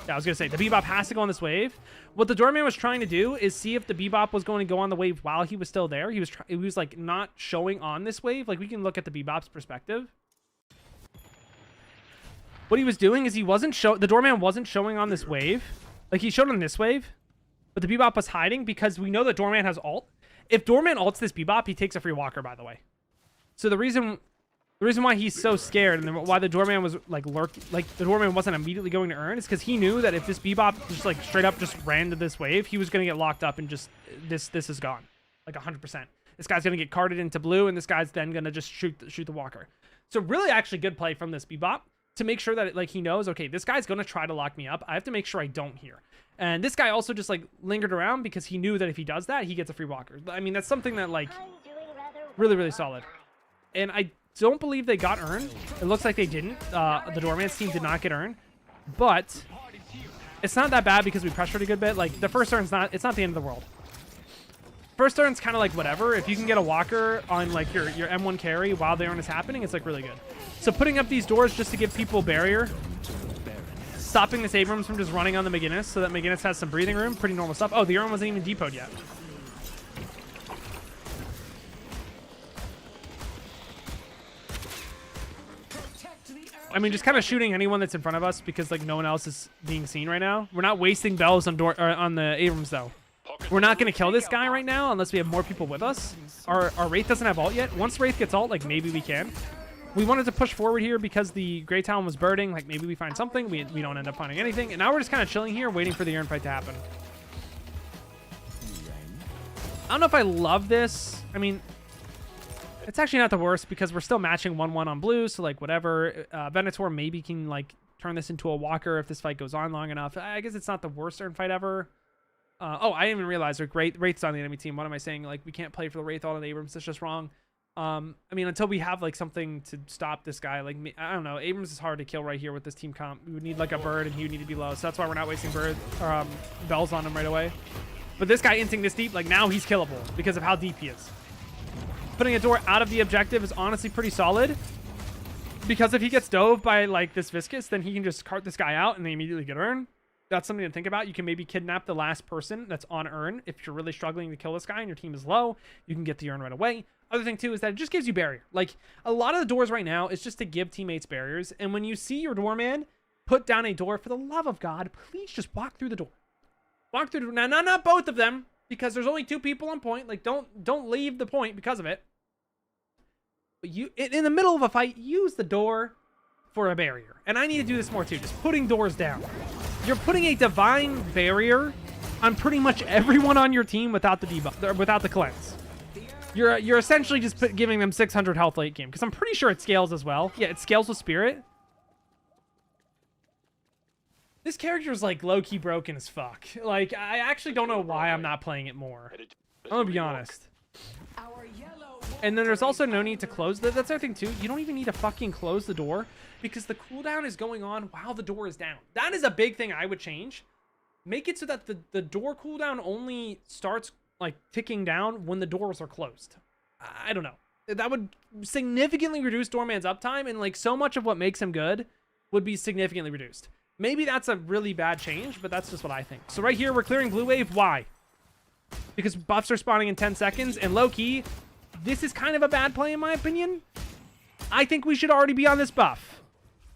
Speaker 2: Yeah, I was gonna say the Bebop has to go on this wave. What the Doorman was trying to do is see if the Bebop was going to go on the wave while he was still there. He was like not showing on this wave. Like we can look at the Bebop's perspective. What he was doing is the Doorman wasn't showing on this wave. Like he showed on this wave, but the Bebop was hiding because we know that Doorman has ult. If Doorman ults this Bebop, he takes a free walker, by the way. So the reason why he's so scared and why the Doorman was like the Doorman wasn't immediately going to earn is because he knew that if this Bebop just like straight up just ran to this wave, he was going to get locked up and just this is gone. Like 100%. This guy's going to get carted into blue and this guy's then going to just shoot the walker. So really actually good play from this Bebop to make sure that like he knows, okay, this guy's going to try to lock me up. I have to make sure I don't hear. And this guy also just like lingered around because he knew that if he does that, he gets a free walker. I mean, that's something that like really, really solid. And I don't believe they got earned. It looks like they didn't. The Doorman's team did not get earned, but it's not that bad because we pressured a good bit. Like the first turn's it's not the end of the world. First turn's kind of like whatever. If you can get a walker on like your M1 carry while the earn is happening, it's like really good. So putting up these doors just to give people barrier, stopping this Abrams from just running on the McGinnis so that McGinnis has some breathing room, pretty normal stuff. Oh, the earn wasn't even depoted yet. I mean, just kind of shooting anyone that's in front of us because like no one else is being seen right now. We're not wasting bells on the Abrams though. We're not going to kill this guy right now unless we have more people with us. Our Wraith doesn't have ult yet. Once Wraith gets ult, like maybe we can. We wanted to push forward here because the Grey Talon was birding. Like maybe we find something. We don't end up finding anything. And now we're just kind of chilling here waiting for the urn fight to happen. I don't know if I love this. I mean, it's actually not the worst because we're still matching 1-1 on blue. So like whatever. Venator maybe can like turn this into a walker if this fight goes on long enough. I guess it's not the worst urn fight ever. Oh, I didn't even realize like Wraith's on the enemy team. What am I saying? Like we can't play for the Wraith all on Abrams. That's just wrong. I mean, until we have like something to stop this guy, like I don't know. Abrams is hard to kill right here with this team comp. We would need like a bird, and he would need to be low. So that's why we're not wasting bells on him right away. But this guy inting this deep, like now he's killable because of how deep he is. Putting a door out of the objective is honestly pretty solid because if he gets dove by like this Viscous, then he can just cart this guy out and they immediately get earn. That's something to think about. You can maybe kidnap the last person that's on earn. If you're really struggling to kill this guy and your team is low, you can get the earn right away. Other thing too is that it just gives you barrier. Like a lot of the doors right now is just to give teammates barriers. And when you see your doorman put down a door, for the love of God, please just walk through the door. Walk through the door. Now, not both of them, because there's only 2 people on point. Like don't leave the point because of it. But you in the middle of a fight, use the door for a barrier. And I need to do this more too, just putting doors down. You're putting a divine barrier on pretty much everyone on your team without the debuff, without the cleanse. You're essentially just giving them 600 health late game because I'm pretty sure it scales as well. Yeah, it scales with spirit. This character is like low-key broken as fuck. Like I actually don't know why I'm not playing it more. I'm gonna be honest. And then there's also no need to close that's the other thing too. You don't even need to fucking close the door because the cooldown is going on while the door is down. That is a big thing I would change. Make it so that the door cooldown only starts like ticking down when the doors are closed. I don't know. That would significantly reduce Doorman's uptime, and like so much of what makes him good would be significantly reduced. Maybe that's a really bad change, but that's just what I think. So right here, we're clearing blue wave. Why? Because buffs are spawning in 10 seconds, and low-key, this is kind of a bad play in my opinion. I think we should already be on this buff.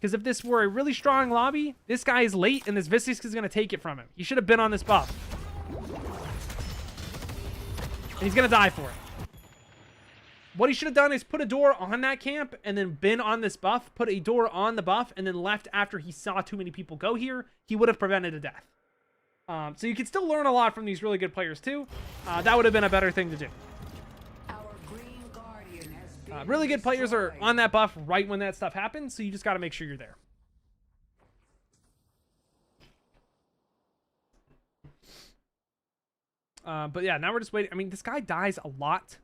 Speaker 2: Because if this were a really strong lobby, this guy is late, and this Viscous is going to take it from him. He should have been on this buff. And he's going to die for it. What he should have done is put a door on that camp and then been on this buff, put a door on the buff, and then left after he saw too many people go here. He would have prevented a death. So you can still learn a lot from these really good players too. That would have been a better thing to do. Really good players are on that buff right when that stuff happens, so you just got to make sure you're there. But yeah, now we're just waiting. I mean, this guy dies a lot.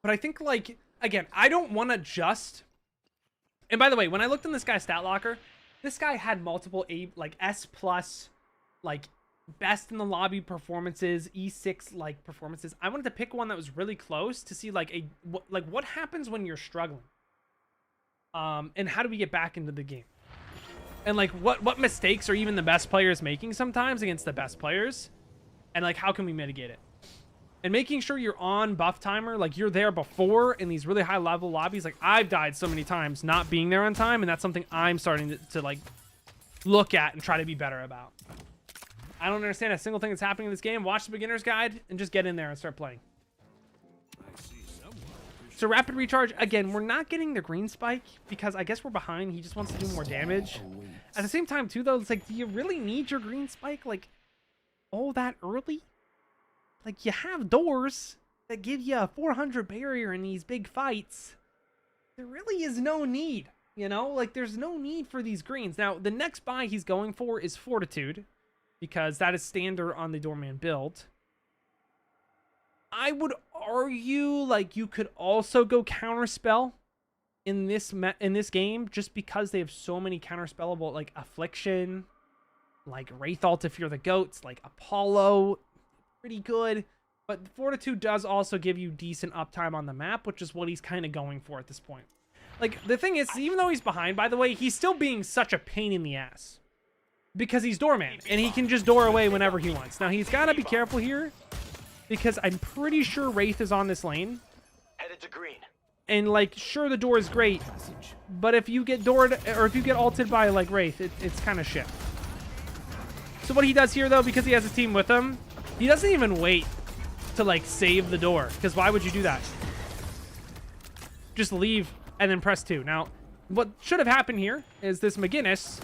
Speaker 2: But I think, like, again, I don't want to just... And by the way, when I looked in this guy's stat locker, this guy had multiple S+ like best in the lobby performances, E6 like performances. I wanted to pick one that was really close to see like what happens when you're struggling. And how do we get back into the game? And like what mistakes are even the best players making sometimes against the best players? And like how can we mitigate it? And making sure you're on buff timer, like you're there before in these really high level lobbies. Like I've died so many times not being there on time, and that's something I'm starting to like look at and try to be better about. I don't understand a single thing that's happening in this game. Watch the beginner's guide and just get in there and start playing. So rapid recharge, again, we're not getting the green spike because I guess we're behind. He just wants to do more damage. At the same time too though, it's like, do you really need your green spike like all that early? Like, you have doors that give you a 400 barrier in these big fights. There really is no need, you know? Like, there's no need for these greens. Now, the next buy he's going for is Fortitude, because that is standard on the Doorman build. I would argue, like, you could also go Counterspell in this game, just because they have so many Counterspellable, like, Affliction, like, Wraith Ult if you're the goats, like, Apollo, pretty good, but Fortitude does also give you decent uptime on the map, which is what he's kind of going for at this point. Like, the thing is, even though he's behind, by the way, he's still being such a pain in the ass because he's Doorman and he can just door away whenever he wants. Now he's got to be careful here because I'm pretty sure Wraith is on this lane.
Speaker 4: Headed to green.
Speaker 2: And like, sure, the door is great, but if you get doored or if you get ulted by like Wraith, it's kind of shit. So what he does here though, because he has his team with him, he doesn't even wait to like save the door, because why would you do that? Just leave and then press 2. Now, what should have happened here is this McGinnis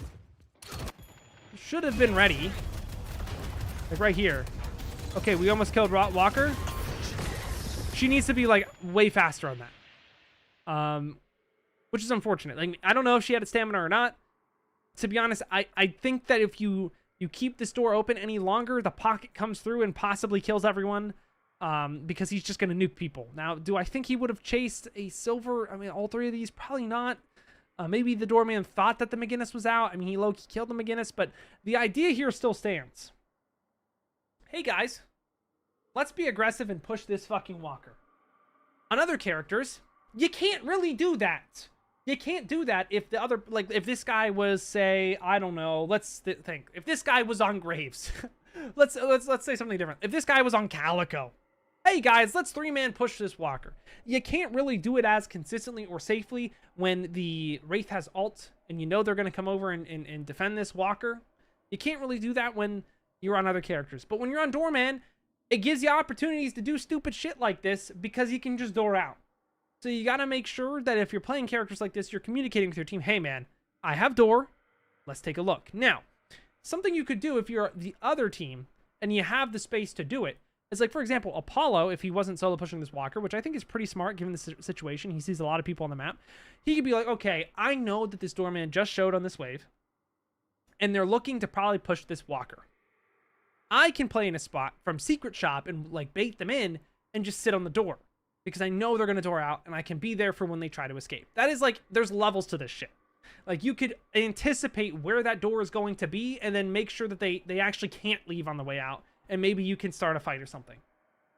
Speaker 2: should have been ready, like right here. Okay, we almost killed Walker. She needs to be like way faster on that, which is unfortunate. Like, I don't know if she had a stamina or not. To be honest, I think that if you keep this door open any longer, the pocket comes through and possibly kills everyone, because he's just going to nuke people. Now, do I think he would have chased a silver? I mean, all three of these, probably not. Maybe the doorman thought that the McGinnis was out. I mean, he low-key killed the McGinnis, but the idea here still stands. Hey, guys, let's be aggressive and push this fucking Walker. On other characters, you can't really do that. You can't do that if the other, like, if this guy was, say, I don't know, let's think. If this guy was on Graves, let's say something different. If this guy was on Calico, hey guys, let's 3-man push this Walker. You can't really do it as consistently or safely when the Wraith has ult and you know they're going to come over and defend this Walker. You can't really do that when you're on other characters. But when you're on Doorman, it gives you opportunities to do stupid shit like this because you can just door out. So you got to make sure that if you're playing characters like this, you're communicating with your team. Hey, man, I have door. Let's take a look. Now, something you could do if you're the other team and you have the space to do it is, like, for example, Apollo, if he wasn't solo pushing this Walker, which I think is pretty smart given the situation. He sees a lot of people on the map. He could be like, okay, I know that this Doorman just showed on this wave, and they're looking to probably push this Walker. I can play in a spot from Secret Shop and, like, bait them in and just sit on the door, because I know they're going to door out, and I can be there for when they try to escape. That is, like, there's levels to this shit. Like, you could anticipate where that door is going to be, and then make sure that they actually can't leave on the way out, and maybe you can start a fight or something.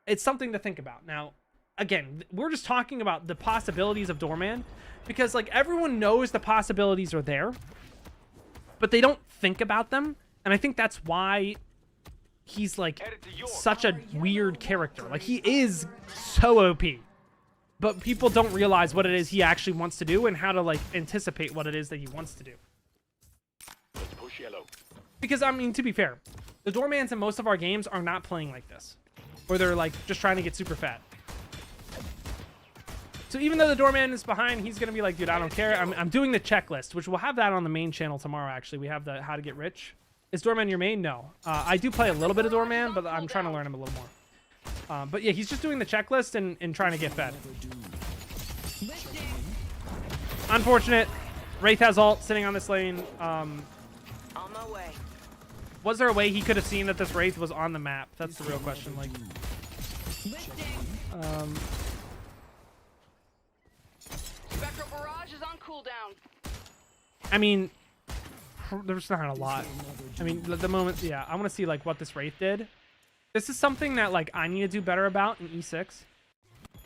Speaker 2: It's something to think about. Now, again, we're just talking about the possibilities of Doorman, because, like, everyone knows the possibilities are there, but they don't think about them, and I think that's why he's like such a weird character. Like, he is so OP, but people don't realize what it is he actually wants to do and how to, like, anticipate what it is that he wants to do.
Speaker 4: Let's push yellow.
Speaker 2: Because, I mean, to be fair, the Doormans in most of our games are not playing like this, where they're like just trying to get super fat. So even though the Doorman is behind, he's gonna be like, dude, I don't care. I'm doing the checklist, which we'll have that on the main channel tomorrow. Actually, we have the how to get rich. Is Doorman your main? No. I do play a little bit of Doorman, but I'm trying to learn him a little more. But yeah, he's just doing the checklist and trying to get fed. Unfortunate. Wraith has ult sitting on this lane.
Speaker 5: On my way.
Speaker 2: Was there a way he could have seen that this Wraith was on the map? That's the real question. Like,
Speaker 5: Spectral barrage is on cooldown.
Speaker 2: I mean, there's not a lot. I mean, the moment, yeah, I want to see like what this Wraith did. This is something that like I need to do better about in E6.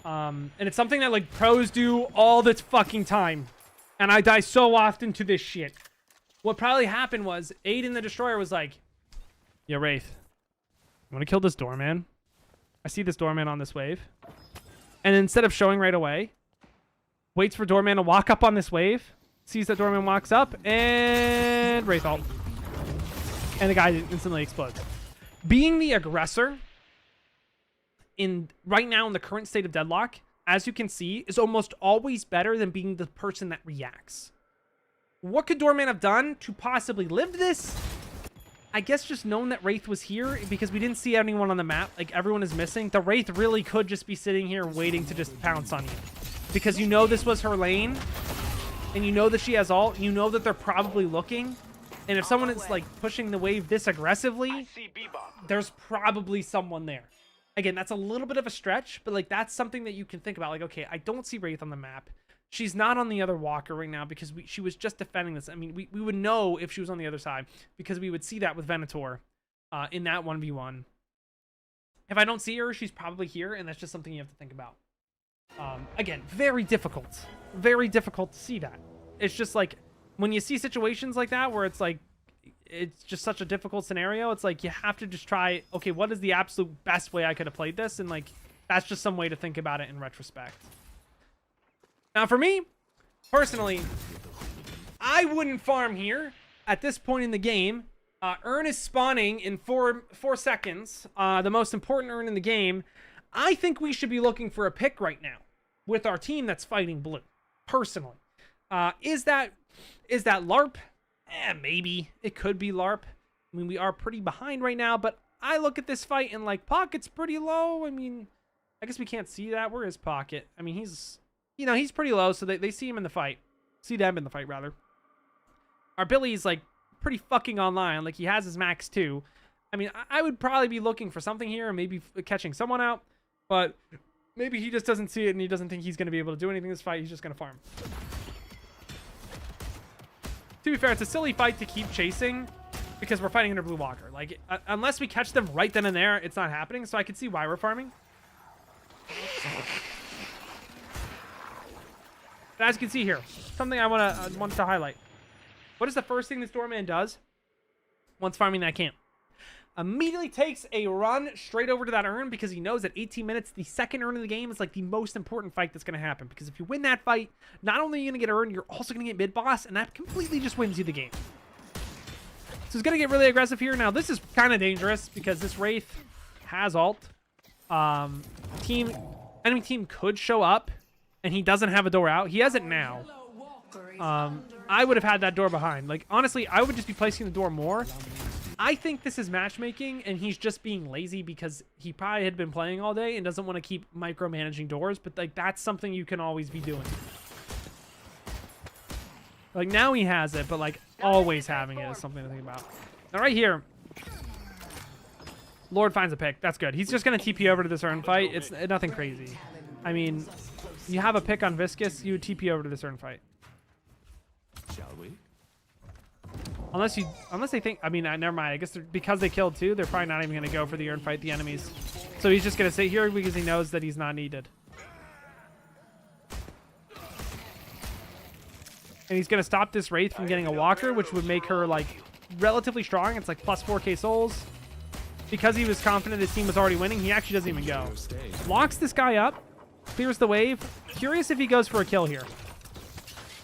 Speaker 2: And it's something that like pros do all the fucking time. And I die so often to this shit. What probably happened was Aiden the Destroyer was like, "Yo, Wraith, you want to kill this doorman? I see this doorman on this wave." And instead of showing right away, waits for doorman to walk up on this wave, sees that doorman walks up, and Wraith ult. And the guy instantly explodes. Being the aggressor right now in the current state of deadlock, as you can see, is almost always better than being the person that reacts. What could doorman have done to possibly live this? I guess just knowing that Wraith was here, because we didn't see anyone on the map, like everyone is missing, the Wraith really could just be sitting here waiting to just pounce on you. Because you know this was her lane, and you know that she has ult, you know that they're probably looking, and if someone is like pushing the wave this aggressively, there's probably someone there. Again, that's a little bit of a stretch, but like that's something that you can think about. Like, okay, I don't see Wraith on the map. She's not on the other walker right now because she was just defending this. I mean, we would know if she was on the other side because we would see that with Venator in that 1v1. If I don't see her, she's probably here, and that's just something you have to think about. Again, very difficult to see that. It's just like when you see situations like that where it's like it's just such a difficult scenario, it's like you have to just try, okay, what is the absolute best way I could have played this? And like that's just some way to think about it in retrospect. Now, for me, personally, I wouldn't farm here at this point in the game. Urn is spawning in 4 seconds. The most important urn in the game. I think we should be looking for a pick right now with our team that's fighting blue. Personally, is that LARP? Maybe it could be LARP. I mean, we are pretty behind right now, but I look at this fight and like Pocket's pretty low. I mean, I guess we can't see that. Where is Pocket? I mean, he's pretty low, so they see him in the fight. See them in the fight, rather. Our Billy's, like, pretty fucking online. Like, he has his max, too. I mean, I would probably be looking for something here and maybe catching someone out. But maybe he just doesn't see it and he doesn't think he's going to be able to do anything in this fight. He's just going to farm. To be fair, it's a silly fight to keep chasing because we're fighting under Blue Walker. Like, unless we catch them right then and there, it's not happening. So I can see why we're farming. But as you can see here, something I want to highlight. What is the first thing this doorman does once farming that camp? Immediately takes a run straight over to that urn because he knows that 18 minutes, the second urn of the game, is like the most important fight that's going to happen. Because if you win that fight, not only are you going to get urn, you're also going to get mid-boss, and that completely just wins you the game. So he's going to get really aggressive here. Now, this is kind of dangerous because this Wraith has ult. Enemy team could show up. And he doesn't have a door out. He has it now. I would have had that door behind. Like, honestly, I would just be placing the door more. I think this is matchmaking, and he's just being lazy because he probably had been playing all day and doesn't want to keep micromanaging doors. But, like, that's something you can always be doing. Like, now he has it, but, like, always having it is something to think about. Now, right here, Lord finds a pick. That's good. He's just going to TP over to this urn fight. It's nothing crazy. I mean, you have a pick on Viscous, you would TP over to this urn fight.
Speaker 3: Shall we?
Speaker 2: Unless they think, I mean, never mind. I guess because they killed 2, they're probably not even going to go for the urn fight, the enemies. So he's just going to sit here because he knows that he's not needed. And he's going to stop this Wraith from getting a walker, which would make her, like, relatively strong. It's like plus 4k souls. Because he was confident his team was already winning, he actually doesn't even go. Locks this guy up. Clears the wave. Curious if he goes for a kill here.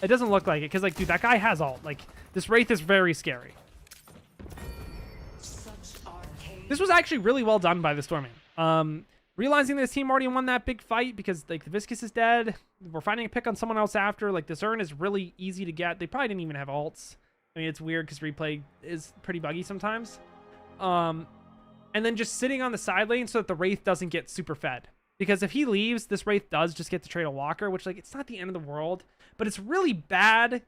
Speaker 2: It doesn't look like it, because, like, dude, that guy has ult. Like, this Wraith is very scary. This was actually really well done by the Doorman. Realizing that his team already won that big fight because, like, the Viscous is dead. We're finding a pick on someone else after. Like, this urn is really easy to get. They probably didn't even have ults. I mean, it's weird because replay is pretty buggy sometimes. And then just sitting on the side lane so that the Wraith doesn't get super fed. Because if he leaves, this Wraith does just get to trade a walker, which, like, it's not the end of the world. But it's really bad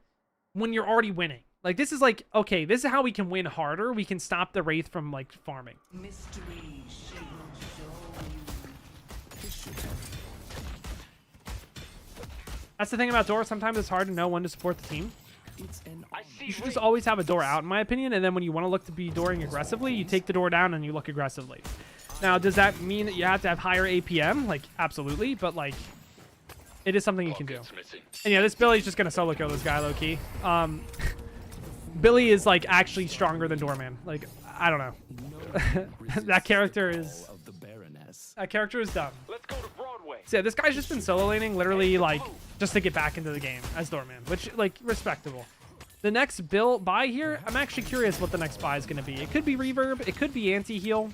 Speaker 2: when you're already winning. Like, this is like, okay, this is how we can win harder. We can stop the Wraith from, like, farming.
Speaker 5: Mystery should
Speaker 2: That's the thing about Door. Sometimes it's hard to know when to support the team.
Speaker 3: It's an
Speaker 4: I see
Speaker 2: you should just always have a door out, in my opinion. And then when you want to look to be dooring aggressively, you take the door down and you look aggressively. Now, does that mean that you have to have higher APM? Like, absolutely. But, like, it is something you can do. And, yeah, this Billy's just going to solo kill this guy, low-key. Billy is, like, actually stronger than Doorman. Like, I don't know. That character is... That character is dumb.
Speaker 4: Let's go to Broadway.
Speaker 2: So, yeah, this guy's just been solo laning, literally, like, just to get back into the game as Doorman. Which, like, respectable. The next buy here, I'm actually curious what the next buy is going to be. It could be Reverb. It could be Anti-Heal.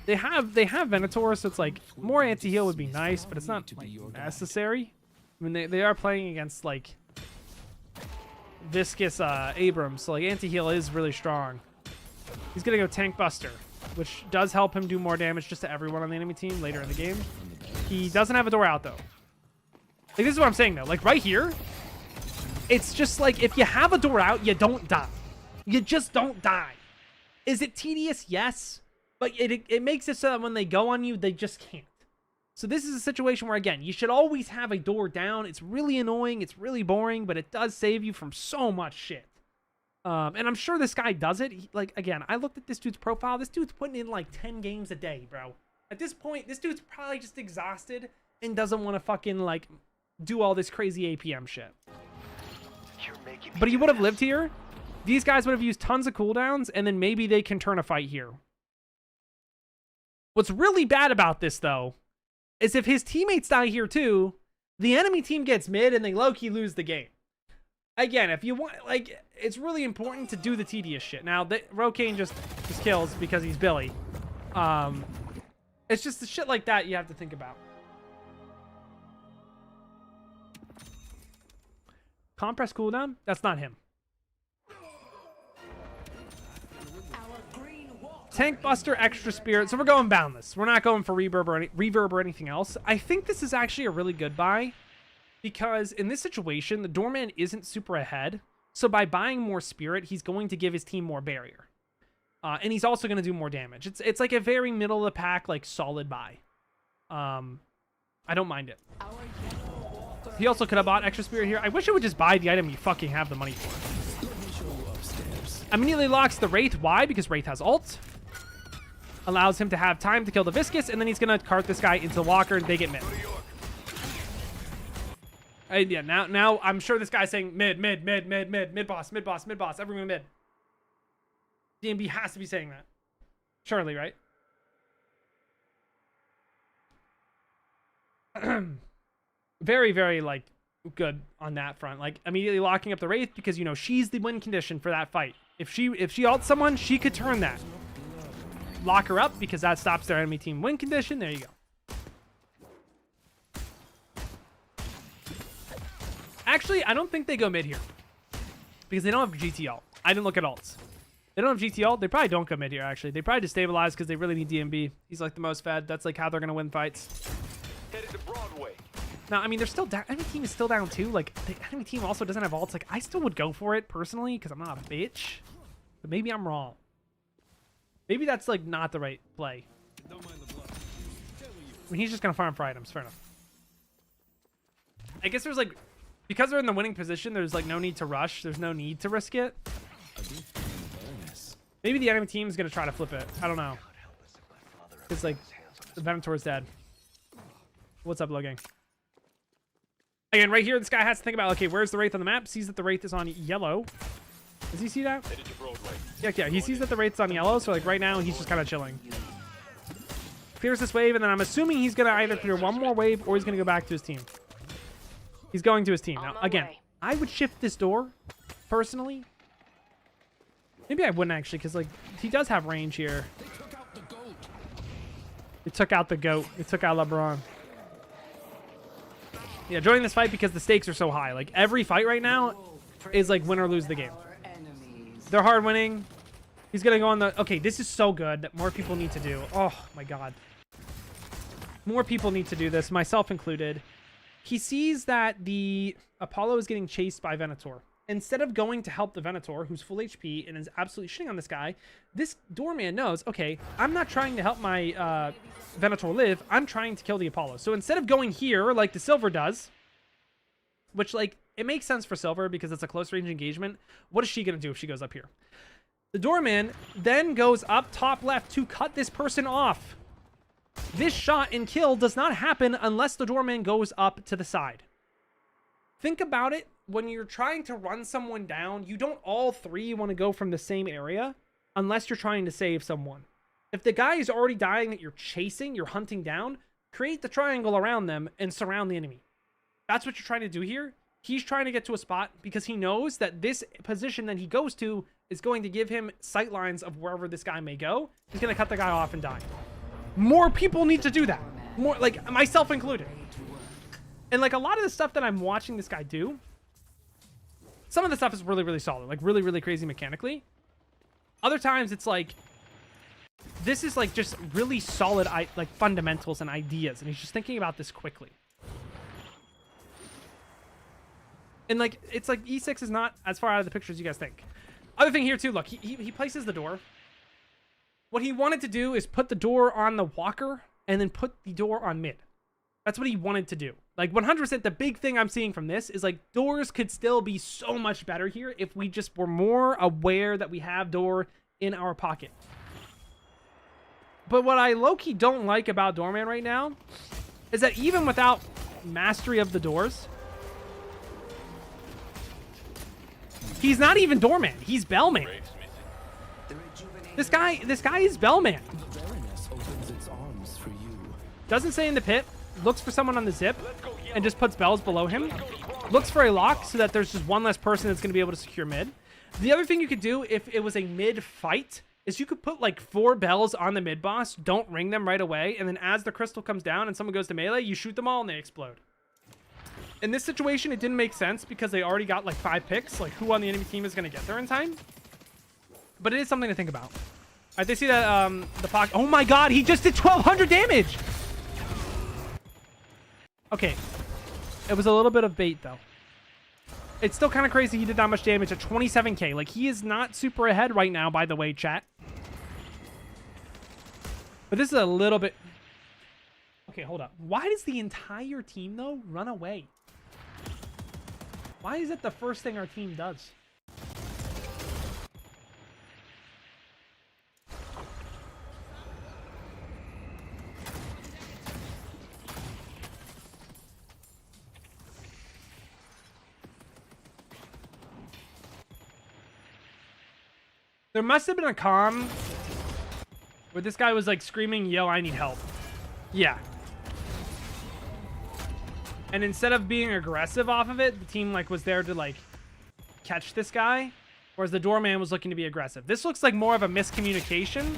Speaker 2: They have Venator, so it's like more anti-heal would be nice, but it's not like, necessary. I mean, they are playing against like viscous Abrams, so like anti-heal is really strong. He's gonna go Tank Buster, which does help him do more damage just to everyone on the enemy team later in the game. He doesn't have a door out though. Like this is what I'm saying though. Like right here, it's just like if you have a door out, you don't die. You just don't die. Is it tedious? Yes. But it makes it so that when they go on you, they just can't. So this is a situation where, again, you should always have a door down. It's really annoying. It's really boring, but it does save you from so much shit. And I'm sure this guy does it. Like, again, I looked at this dude's profile. This dude's putting in like 10 games a day, bro. At this point, this dude's probably just exhausted and doesn't want to fucking, like, do all this crazy APM shit. But he would have lived here. These guys would have used tons of cooldowns, and then maybe they can turn a fight here. What's really bad about this, though, is if his teammates die here, too, the enemy team gets mid and they low-key lose the game. Again, if you want, like, it's really important to do the tedious shit. Now, Rokane just kills because he's Billy. It's just the shit like that you have to think about. Compress cooldown? That's not him. Tank Buster, Extra Spirit. So we're going Boundless. We're not going for Reverb or anything else. I think this is actually a really good buy because in this situation, the Doorman isn't super ahead. So by buying more Spirit, he's going to give his team more barrier. And he's also going to do more damage. It's like a very middle of the pack, like solid buy. I don't mind it. He also could have bought Extra Spirit here. I wish it would just buy the item you fucking have the money for. Immediately locks the Wraith. Why? Because Wraith has ult. Allows him to have time to kill the Viscous, and then he's going to cart this guy into the walker, and they get mid. Yeah, now I'm sure this guy's saying mid boss, everyone mid. DMB has to be saying that. Surely, right? Very, very, like, good on that front. Like, immediately locking up the Wraith because, you know, she's the win condition for that fight. If she ults someone, she could turn that. Lock her up because that stops their enemy team win condition. There you go. Actually, I don't think they go mid here because they don't have GT ult. I didn't look at ults. They don't have GT ult. They probably don't go mid here, actually. They probably just stabilize because they really need DMB. He's like the most fed. That's like how they're going to win fights.
Speaker 4: Headed to Broadway.
Speaker 2: Now, I mean, they're still down. Enemy team is still down too. Like, the enemy team also doesn't have ults. Like, I still would go for it personally because I'm not a bitch. But maybe I'm wrong. Maybe that's, like, not the right play. I mean, he's just going to farm for items. Fair enough. I guess there's, like, because they're in the winning position, there's, like, no need to rush. There's no need to risk it. Maybe the enemy team is going to try to flip it. I don't know. It's, like, the Venator's dead. What's up, Logang? Again, right here, this guy has to think about, okay, where's the Wraith on the map? Sees that the Wraith is on yellow. Does he see that? Yeah, he sees that the Wraith's on yellow, so like right now, he's just kind of chilling. Clears this wave, and then I'm assuming he's going to either clear one more wave or he's going to go back to his team. He's going to his team. Now, again, I would shift this door, personally. Maybe I wouldn't, actually, because like he does have range here. They took out the GOAT. They took out LeBron. Yeah, joining this fight because the stakes are so high. Like, every fight right now is, like, win or lose the game. They're hard winning. He's going to go on the... Okay, this is so good that more people need to do. Oh, my God. More people need to do this, myself included. He sees that the Apollo is getting chased by Venator. Instead of going to help the Venator, who's full HP and is absolutely shitting on this guy, this Doorman knows, okay, I'm not trying to help my Venator live. I'm trying to kill the Apollo. So instead of going here like the Silver does, which, like, it makes sense for Silver because it's a close range engagement. What is she going to do if she goes up here? The doorman then goes up top left to cut this person off. This shot and kill does not happen unless the doorman goes up to the side. Think about it. When you're trying to run someone down, you don't all three want to go from the same area unless you're trying to save someone. If the guy is already dying that you're chasing, you're hunting down, create the triangle around them and surround the enemy. That's what you're trying to do here. He's trying to get to a spot because he knows that this position that he goes to is going to give him sight lines of wherever this guy may go. He's going to cut the guy off and die. More people need to do that. More, like, myself included. And, like, a lot of the stuff that I'm watching this guy do, some of the stuff is really, really solid. Like, really, really crazy mechanically. Other times, it's like, this is, like, just really solid, like, fundamentals and ideas. And he's just thinking about this quickly. And, like, it's like E6 is not as far out of the picture as you guys think. Other thing here, too, look, he places the door. What he wanted to do is put the door on the walker and then put the door on mid. That's what he wanted to do. Like, 100%, the big thing I'm seeing from this is, like, doors could still be so much better here if we just were more aware that we have door in our pocket. But what I low-key don't like about Doorman right now is that even without mastery of the doors, he's not even Doorman. He's Bellman. This guy is Bellman. Doesn't stay in the pit. Looks for someone on the zip and just puts bells below him. Looks for a lock so that there's just one less person that's going to be able to secure mid. The other thing you could do if it was a mid fight is you could put like 4 bells on the mid boss. Don't ring them right away. And then as the crystal comes down and someone goes to melee, you shoot them all and they explode. In this situation, it didn't make sense because they already got like 5 picks. Like, who on the enemy team is going to get there in time? But it is something to think about. All right, they see that the pocket. Oh my god, he just did 1,200 damage! Okay. It was a little bit of bait, though. It's still kind of crazy he did that much damage at 27k. Like, he is not super ahead right now, by the way, chat. But this is a little bit... Okay, hold up. Why does the entire team, though, run away? Why is it the first thing our team does? There must have been a comm where this guy was like screaming, yo, I need help. Yeah. And instead of being aggressive off of it, the team like was there to like catch this guy, whereas the doorman was looking to be aggressive. This looks like more of a miscommunication.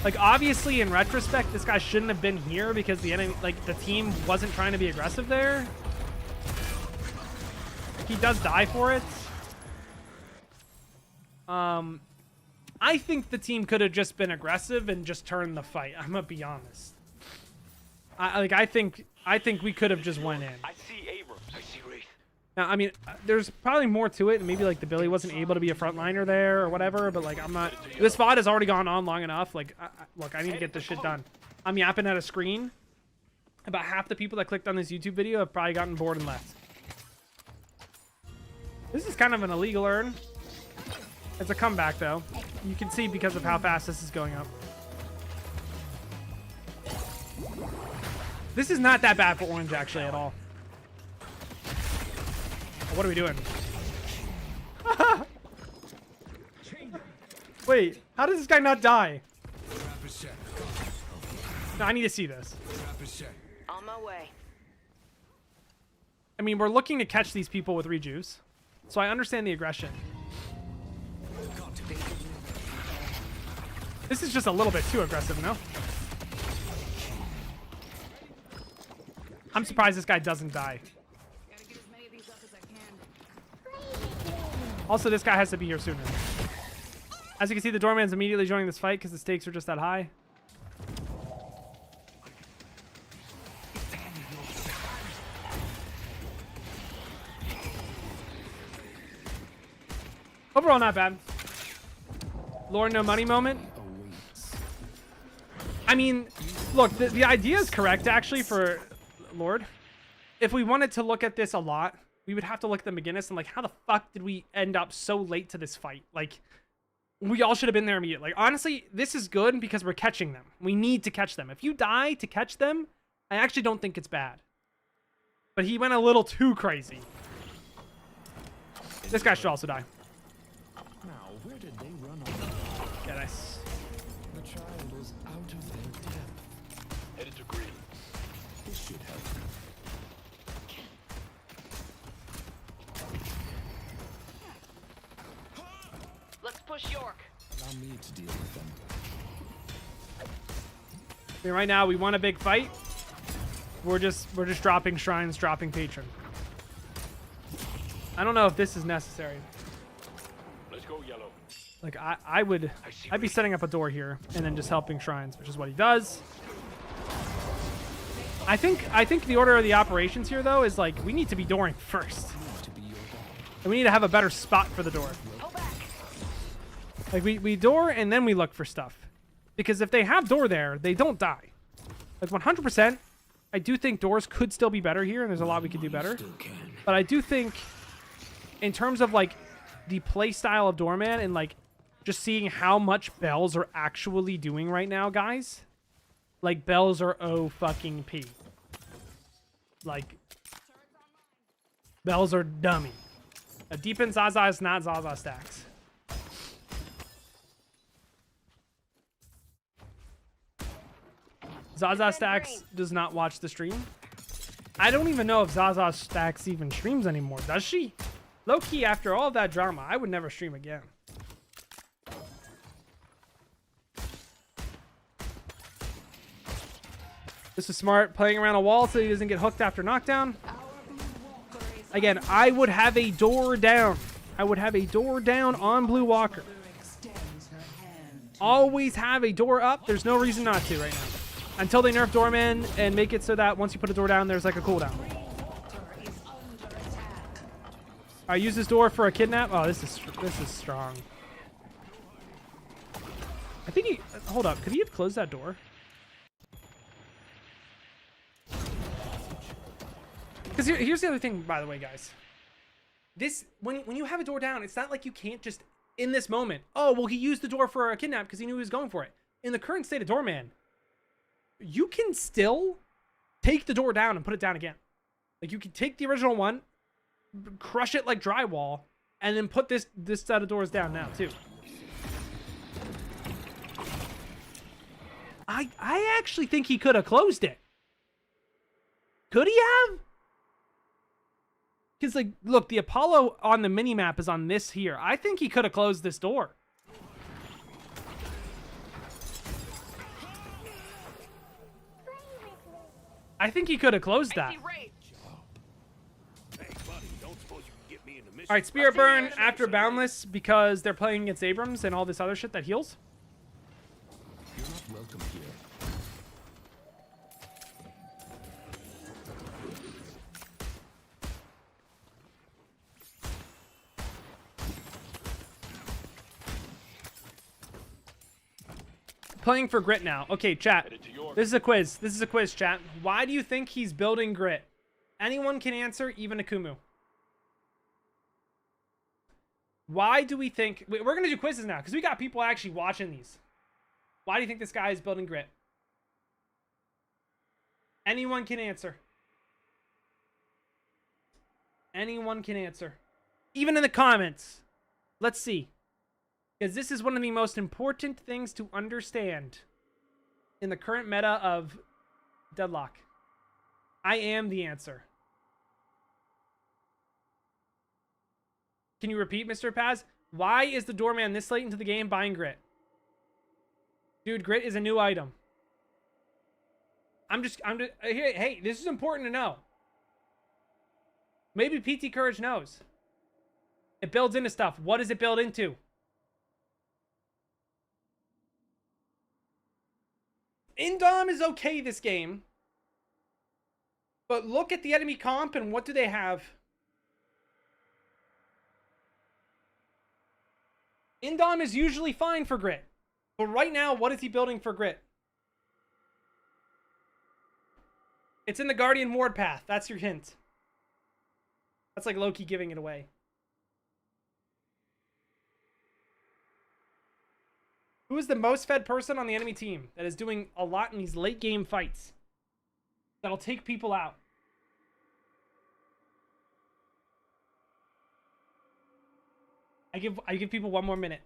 Speaker 2: Like, obviously, in retrospect, this guy shouldn't have been here because the enemy, like, the team wasn't trying to be aggressive there. He does die for it. I think the team could have just been aggressive and just turned the fight. I'm gonna be honest. I think we could have just went in.
Speaker 4: I see Abrams. I see Wraith.
Speaker 2: Now, I mean, there's probably more to it. Maybe like the Billy wasn't able to be a frontliner there or whatever. But like, I'm not. This VOD has already gone on long enough. Like, look, I need to get this shit done. I'm yapping at a screen. About half the people that clicked on this YouTube video have probably gotten bored and left. This is kind of an illegal earn. It's a comeback, though. You can see because of how fast this is going up. This is not that bad for Orange, actually, at all. What are we doing? Wait, how does this guy not die? No, I need to see this.
Speaker 5: On my way.
Speaker 2: I mean, we're looking to catch these people with rejuice, so I understand the aggression. This is just a little bit too aggressive, no? I'm surprised this guy doesn't die. Also, this guy has to be here sooner. As you can see, the doorman's immediately joining this fight because the stakes are just that high. Overall, not bad. Lord, no money moment. I mean, look, the idea is correct, actually, for Lord. If we wanted to look at this a lot, we would have to look at the beginners and like, how the fuck did we end up so late to this fight? Like, we all should have been there immediately. Like, honestly, this is good because we're catching them. We need to catch them. If you die to catch them, I actually don't think it's bad. But he went a little too crazy. This guy should also die.
Speaker 3: Now, where did they run off?
Speaker 2: Yeah, nice.
Speaker 3: The child is out of their depth.
Speaker 4: Headed to green.
Speaker 3: This should help.
Speaker 5: Let's push York.
Speaker 3: Allow me to deal with them.
Speaker 2: I mean, right now, we want a big fight. We're just dropping shrines, dropping patron. I don't know if this is necessary.
Speaker 4: Let's go yellow.
Speaker 2: Like, I'd be setting up a door here and then just helping shrines, which is what he does. I think the order of the operations here, though, is like, we need to be dooring first. And we need to have a better spot for the door. Like, we door and then we look for stuff. Because if they have door there, they don't die. Like, 100%, I do think doors could still be better here, and there's a lot we could do better. But I do think, in terms of, like, the play style of Doorman and, like, just seeing how much bells are actually doing right now, guys. Like, bells are O-fucking-P. Like, bells are dummy. A deep in Zaza is not Zaza stacks. Zaza Stacks does not watch the stream. I don't even know if Zaza Stacks even streams anymore. Does she? Low-key, after all of that drama, I would never stream again. This is smart. Playing around a wall so he doesn't get hooked after knockdown. Again, I would have a door down. I would have a door down on Blue Walker. Always have a door up. There's no reason not to right now. Until they nerf Doorman and make it so that once you put a door down, there's like a cooldown. I use this door for a kidnap. Oh, this is strong. I think he... Hold up. Could he have closed that door? Because here's the other thing, by the way, guys. This... When you have a door down, it's not like you can't just... In this moment. Oh, well, he used the door for a kidnap because he knew he was going for it. In the current state of Doorman... You can still take the door down and put it down again. Like, you can take the original one, crush it like drywall, and then put this set of doors down now, too. I actually think he could have closed it. Could he have? Because, like, look, the Apollo on the minimap is on this here. I think he could have closed this door. I think he could have closed that. All right, Spirit Burn after Boundless because they're playing against Abrams and all this other shit that heals.
Speaker 3: You're not welcome here.
Speaker 2: Playing for Grit now. Okay, chat. This is a quiz. This is a quiz, chat. Why do you think he's building Grit? Anyone can answer, even Akumu. Why do we think... We're going to do quizzes now, because we got people actually watching these. Why do you think this guy is building Grit? Anyone can answer. Anyone can answer. Even in the comments. Let's see. Because this is one of the most important things to understand in the current meta of Deadlock. I am the answer. Can you repeat, Mr. Paz? Why is the Doorman this late into the game buying Grit? Dude, Grit is a new item. I'm just hey, this is important to know. Maybe PT Courage knows. It builds into stuff. What does it build into? Indom is okay this game. But look at the enemy comp and what do they have? Indom is usually fine for Grit. But right now, what is he building for Grit? It's in the Guardian Ward path. That's your hint. That's like low-key giving it away. Who is the most fed person on the enemy team that is doing a lot in these late game fights? That'll take people out. I give people 1 more minute.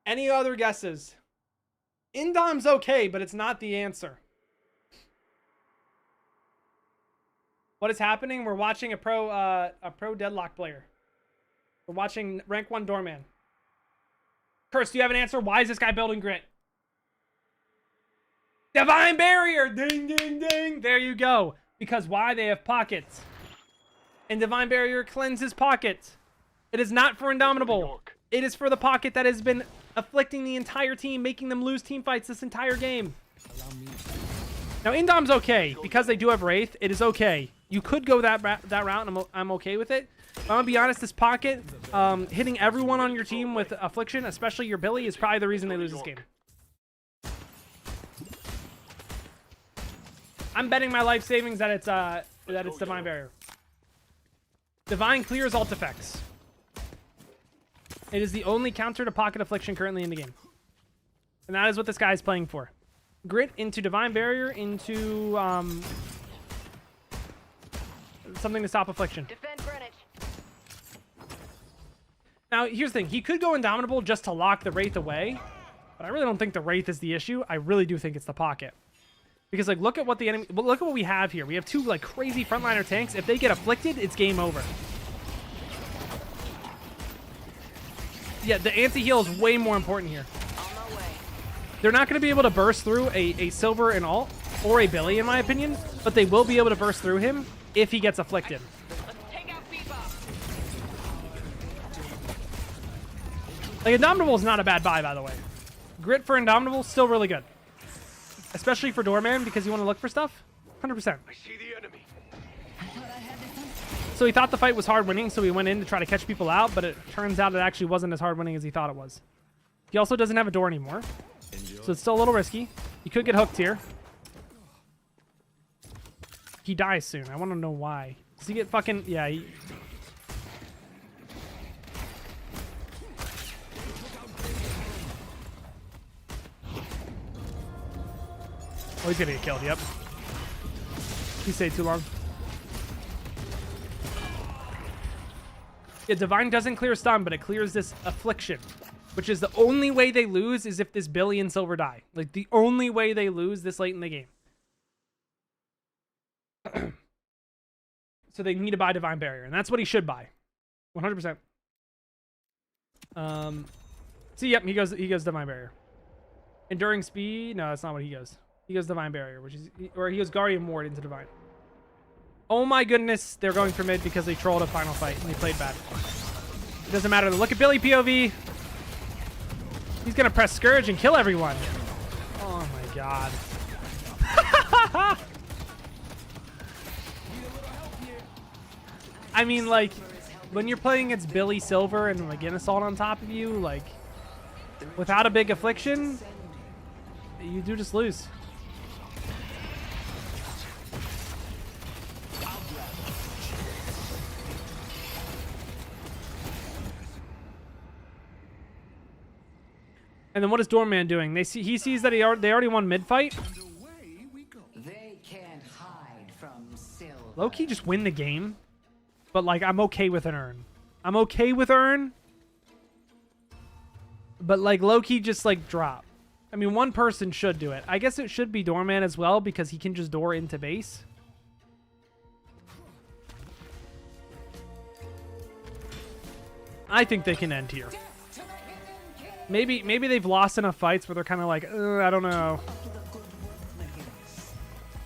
Speaker 2: Any other guesses? Indom's okay, but it's not the answer. What is happening? We're watching a pro deadlock player. We're watching rank 1 Doorman. Curse, do you have an answer? Why is this guy building grit? Divine Barrier! Ding, ding, ding! There you go. Because why? They have pockets. And Divine Barrier cleanses pockets. It is not for Indomitable. It is for the pocket that has been afflicting the entire team, making them lose team fights this entire game. Now, Indom's okay. Because they do have Wraith, it is okay. You could go that route, and I'm okay with it. But I'm going to be honest, this pocket, hitting everyone on your team with Affliction, especially your Billy, is probably the reason they lose this game. I'm betting my life savings that it's Divine Barrier. Divine clears alt effects. It is the only counter to Pocket Affliction currently in the game. And that is what this guy is playing for. Grit into Divine Barrier into something to stop Affliction.
Speaker 5: Defend Greenwich.
Speaker 2: Now, here's the thing. He could go Indomitable just to lock the Wraith away. But I really don't think the Wraith is the issue. I really do think it's the Pocket. Because, like, look at what the enemy... Look at what we have here. We have 2, like, crazy frontliner tanks. If they get afflicted, it's game over. Yeah, the anti-heal is way more important here.
Speaker 5: On my way.
Speaker 2: They're not going to be able to burst through a Silver and alt, or a Billy, in my opinion. But they will be able to burst through him if he gets afflicted.
Speaker 5: Let's take out Bebop.
Speaker 2: Like, Indomitable is not a bad buy, by the way. Grit for Indomitable, still really good. Especially for Doorman, because you want to look for stuff. 100%.
Speaker 4: I see the enemy.
Speaker 2: So he thought the fight was hard winning, so he went in to try to catch people out, but it turns out it actually wasn't as hard winning as he thought it was. He also doesn't have a door anymore, so it's still a little risky. You could get hooked here. He dies soon. I want to know why. Does he get fucking... Yeah, he... Oh, he's gonna get killed, yep. He stayed too long. Yeah, Divine doesn't clear stun, but it clears this Affliction. Which is the only way they lose is if this Billy and Silver die. Like, the only way they lose this late in the game. So they need to buy Divine Barrier, and that's what he should buy. 100%. See, yep, he goes Divine Barrier. Enduring Speed? No, that's not what he goes. He goes Divine Barrier, which is... Or he goes Guardian Ward into Divine. Oh my goodness, they're going for mid because they trolled a final fight and they played bad. It doesn't matter. Look at Billy POV. He's going to press Scourge and kill everyone. Oh my god. I mean, like, when you're playing against Billy Silver and McGinn Assault on top of you, like, without a big Affliction, you do just lose. And then what is Doorman doing? He sees that they already won mid fight.
Speaker 6: They can't hide from silver.
Speaker 2: Low-key just win the game. But like, I'm okay with an earn. I'm okay with earn. But like, low-key just like drop. I mean, one person should do it. I guess it should be Doorman as well because he can just door into base. I think they can end here. Maybe they've lost enough fights where they're kind of like, I don't know.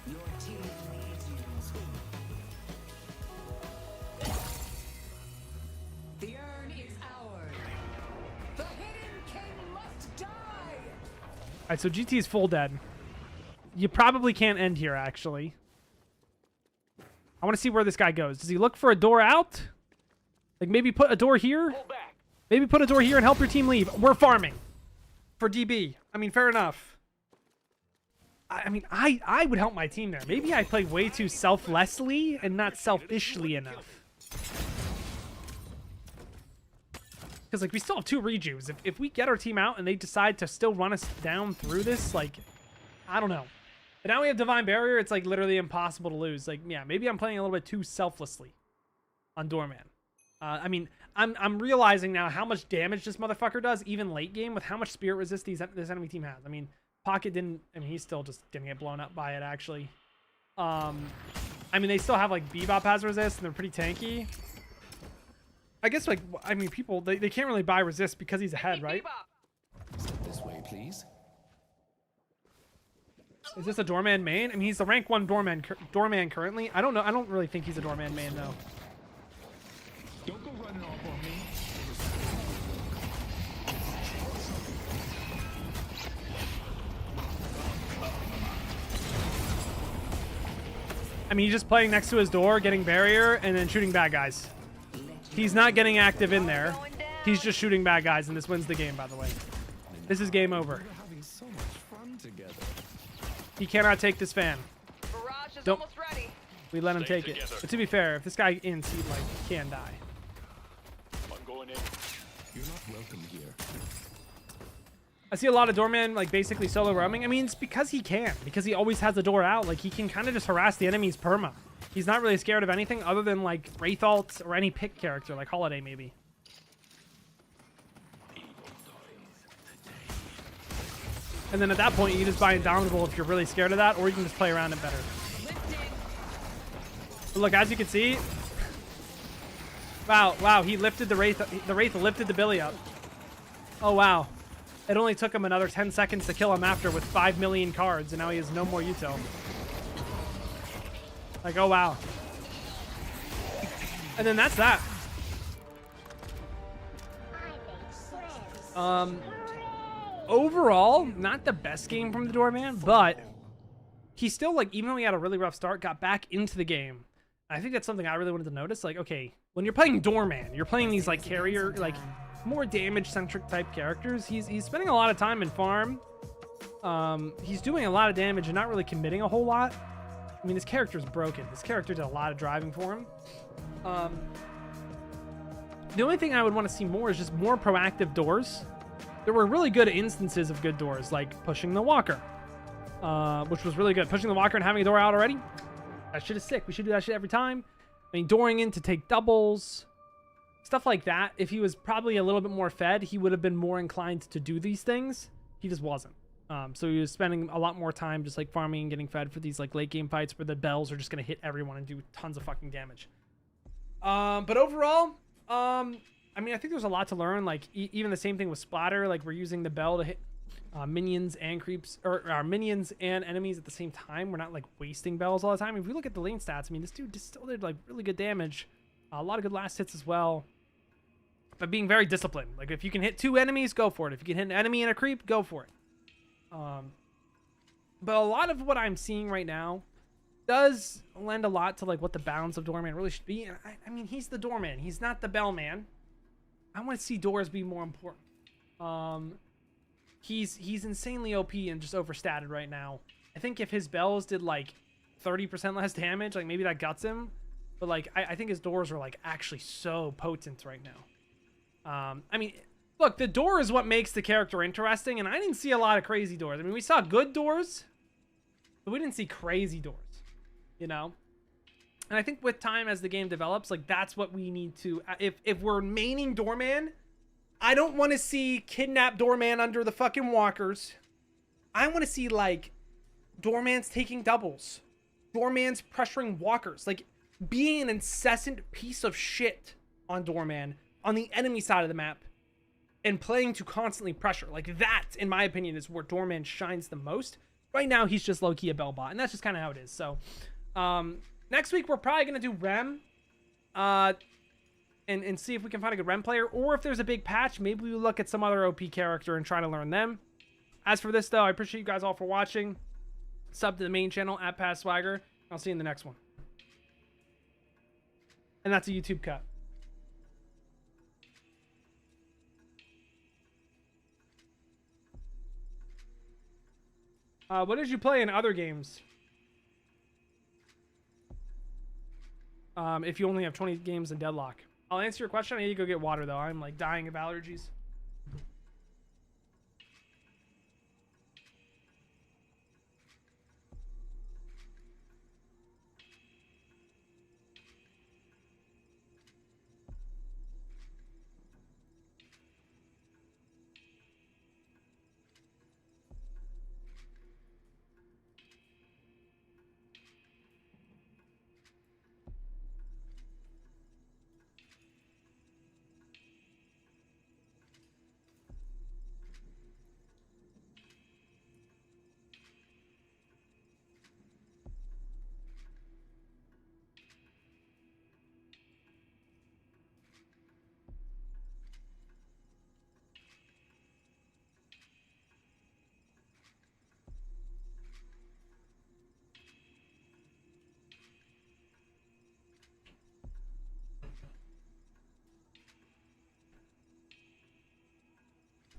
Speaker 6: Your team needs you. The urn is ours. The hidden king must die.
Speaker 2: All right, so GT is full dead. You probably can't end here, actually. I want to see where this guy goes. Does he look for a door out? Like maybe put a door here?
Speaker 4: Pull back.
Speaker 2: Maybe put a door here and help your team leave. We're farming for DB. I mean, fair enough. I mean, I would help my team there. Maybe I play way too selflessly and not selfishly enough. Because, like, we still have 2 rejuves. If we get our team out and they decide to still run us down through this, like, I don't know. But now we have Divine Barrier. It's, like, literally impossible to lose. Like, yeah, maybe I'm playing a little bit too selflessly on Doorman. I mean, I'm realizing now how much damage this motherfucker does, even late game, with how much spirit resist this enemy team has. I mean, Pocket didn't... I mean, he's still just gonna get blown up by it, actually. I mean, they still have, like, Bebop has resist, and they're pretty tanky. I guess, like, I mean, people, they can't really buy resist because he's ahead, right?
Speaker 3: This way, please.
Speaker 2: Is this a Doorman main? I mean, he's the rank 1 Doorman currently. I don't know. I don't really think he's a Doorman main, though.
Speaker 3: Don't go running off on me.
Speaker 2: I mean, he's just playing next to his door, getting barrier, and then shooting bad guys. He's not getting active in there. He's just shooting bad guys, and this wins the game, by the way. This is game over.
Speaker 3: We're having so much fun together.
Speaker 2: He cannot take this fan.
Speaker 5: Barrage is
Speaker 2: Don't-
Speaker 5: almost ready.
Speaker 2: We let him
Speaker 4: Stay
Speaker 2: take it.
Speaker 4: together.
Speaker 2: But to be fair, if this guy ins, he, like, can die.
Speaker 4: I'm going in.
Speaker 3: You're not welcome here.
Speaker 2: I see a lot of Doorman, like, basically solo roaming. I mean, it's because he can. Because he always has the door out. Like, he can kind of just harass the enemy's perma. He's not really scared of anything other than, like, Wraith ult or any pick character, like Holiday, maybe. And then at that point, you can just buy Indomitable if you're really scared of that, or you can just play around it better. But look, as you can see... Wow, he lifted the Wraith. The Wraith lifted the Billy up. Oh, wow. It only took him another 10 seconds to kill him after with 5 million cards, and now he has no more util. Like, oh, wow. And then that's that. Overall, not the best game from the Doorman, but he still, like, even though he had a really rough start, got back into the game. I think that's something I really wanted to notice. Like, okay, when you're playing Doorman, you're playing these, like, carrier, like, more damage-centric type characters. He's spending a lot of time in farm. He's doing a lot of damage and not really committing a whole lot. I mean, his character's broken. His character did a lot of driving for him. The only thing I would want to see more is just more proactive doors. There were really good instances of good doors, like pushing the walker, which was really good. Pushing the walker and having a door out already. That shit is sick. We should do that shit every time. I mean, dooring in to take doubles. Stuff like that. If he was probably a little bit more fed, he would have been more inclined to do these things. He just wasn't. So he was spending a lot more time just like farming and getting fed for these like late game fights where the bells are just going to hit everyone and do tons of fucking damage. But overall, I mean, I think there's a lot to learn. Like even the same thing with Splatter. Like we're using the bell to hit minions and creeps, or minions and enemies at the same time. We're not like wasting bells all the time. If we look at the lane stats, I mean, this dude just still did like really good damage. A lot of good last hits as well. But being very disciplined. Like if you can hit 2 enemies, go for it. If you can hit an enemy and a creep, go for it. But a lot of what I'm seeing right now does lend a lot to like what the balance of Doorman really should be. And I mean, he's the Doorman. He's not the Bellman. I want to see doors be more important. He's insanely OP and just overstated right now. I think if his bells did like 30% less damage, like maybe that guts him. But like I think his doors are like actually so potent right now. I mean, look, the door is what makes the character interesting, and I didn't see a lot of crazy doors. I mean, we saw good doors, but we didn't see crazy doors, you know? And I think with time as the game develops, like that's what we need to, if we're maining Doorman, I don't want to see kidnap Doorman under the fucking walkers. I want to see like Doorman's taking doubles. Doorman's pressuring walkers, like being an incessant piece of shit on Doorman on the enemy side of the map and playing to constantly pressure. Like that, in my opinion, is where Doorman shines the most. Right now, he's just low-key a Bellbot, and that's just kind of how it is. So, next week, we're probably going to do Rem and see if we can find a good Rem player, or if there's a big patch, maybe we look at some other OP character and try to learn them. As for this, though, I appreciate you guys all for watching. Sub to the main channel, @PazSwagger. I'll see you in the next one. And that's a YouTube cut. What did you play in other games? If you only have 20 games in Deadlock. I'll answer your question. I need to go get water, though. I'm, like, dying of allergies.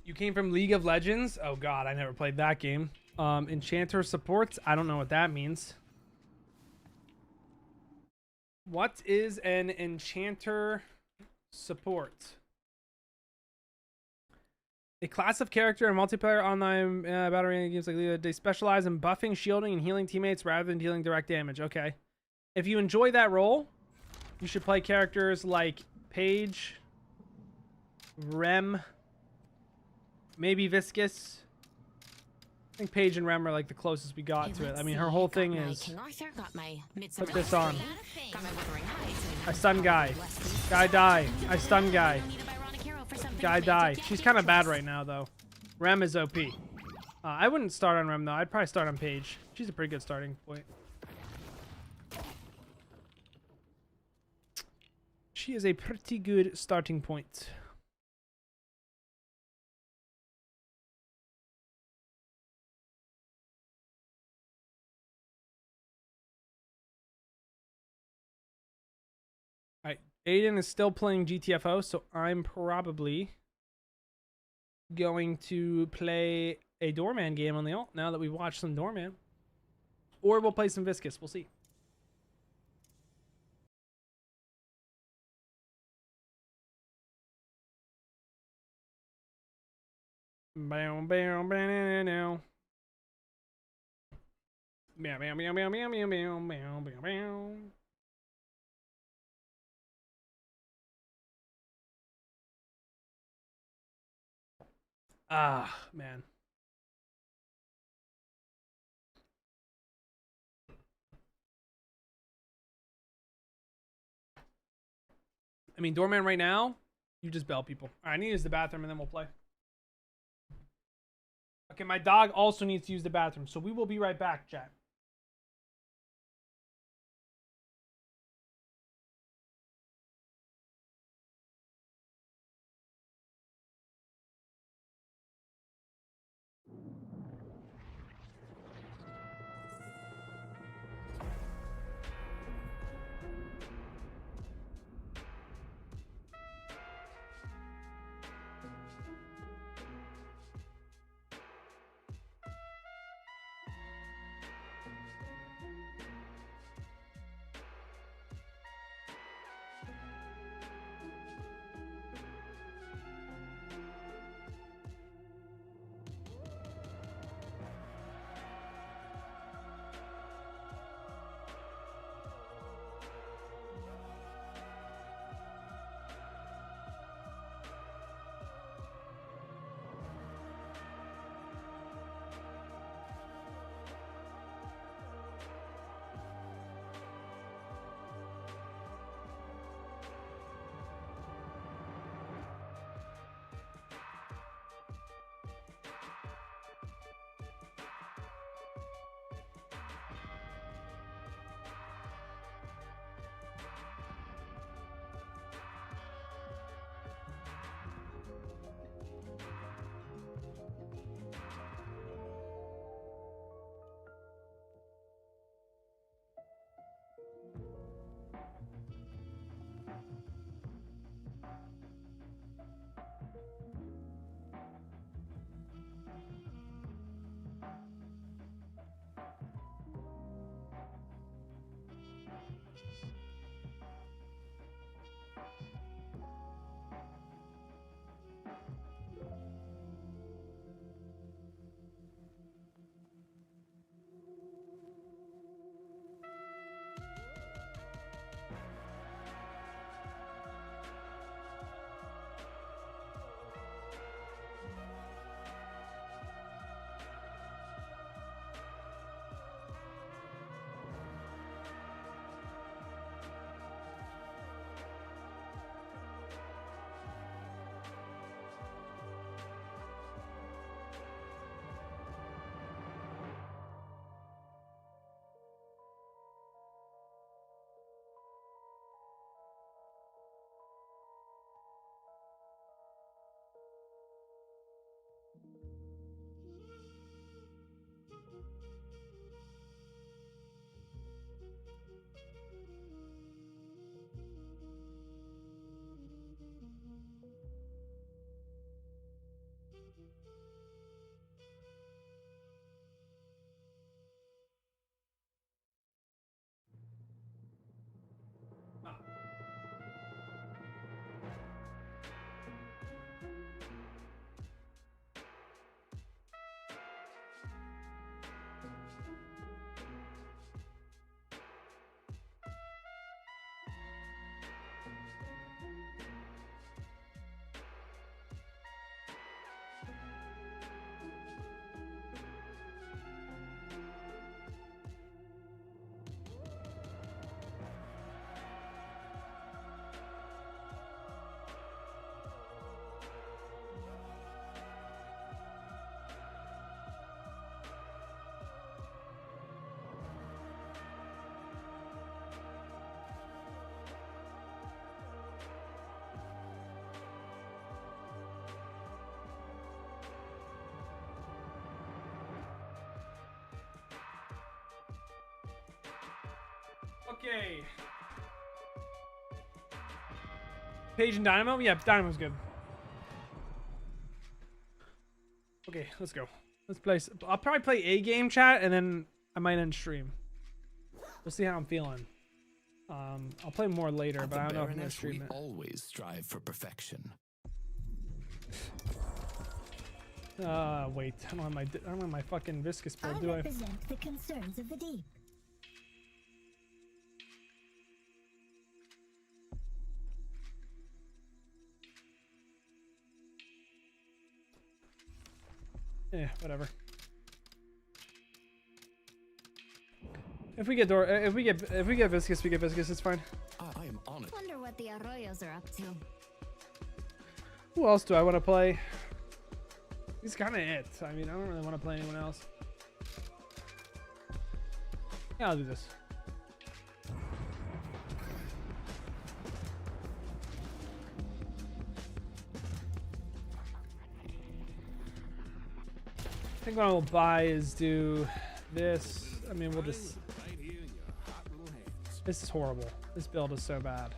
Speaker 2: You came from League of Legends? Oh god, I never played that game. Enchanter supports? I don't know what that means. What is an enchanter support? A class of character in multiplayer online battle royale games like League. They specialize in buffing, shielding, and healing teammates rather than dealing direct damage. Okay. If you enjoy that role, you should play characters like Paige, Rem, maybe Viscous. I think Paige and Rem are like the closest we got to it. I mean, her whole thing is put this on. I stun guy. Guy die. I stun guy. Guy die. She's kind of bad right now, though. Rem is OP. I wouldn't start on Rem, though. I'd probably start on Paige. She's a pretty good starting point. She is a pretty good starting point. Alright, Aiden is still playing GTFO, so I'm probably going to play a Doorman game on the alt now that we've watched some Doorman. Or we'll play some Viscous. We'll see. Bam, bam, bam, now. Bam, bam, bam, bam, bam, bam, bam, bam, bam, bam. Ah, man. I mean, Doorman right now, you just bell people. All right, I need to use the bathroom and then we'll play. Okay, my dog also needs to use the bathroom, so we will be right back, chat. Okay. Page and Dynamo? Yeah, Dynamo's good. Okay, let's go. Let's play. I'll probably play a game, chat, and then I might end stream. We'll see how I'm feeling. I'll play more later, but I don't know if I'm gonna stream it.
Speaker 3: Always strive for perfection.
Speaker 2: Wait. I don't have my fucking viscous build, do I?
Speaker 7: Represent the concerns of the deep.
Speaker 2: Yeah, whatever. If we get viscous, we get viscous. It's fine.
Speaker 3: I am on it.
Speaker 7: Wonder what the arroyos are up to.
Speaker 2: Who else do I want to play? He's kind of it. I mean, I don't really want to play anyone else. Yeah, I'll do this. I think what I will buy is do this. I mean, we'll just... This is horrible. This build is so bad.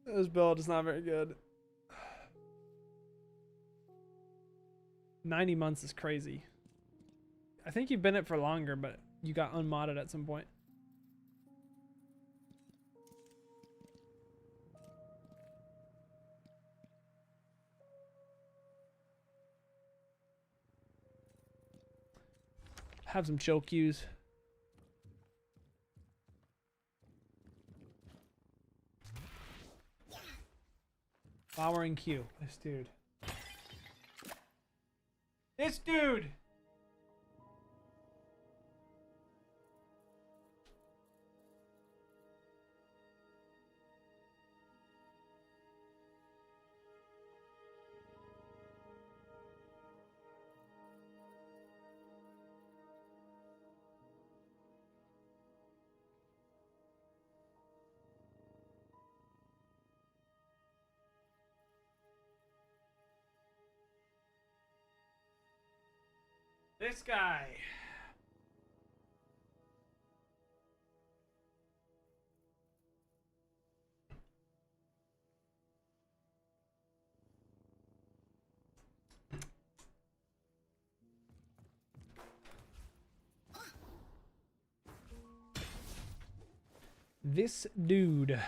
Speaker 2: This build is not very good. 90 months is crazy. I think you've been it for longer, but you got unmodded at some point. Have some chill cues. Flowering Q. This dude. This dude! This guy. This dude.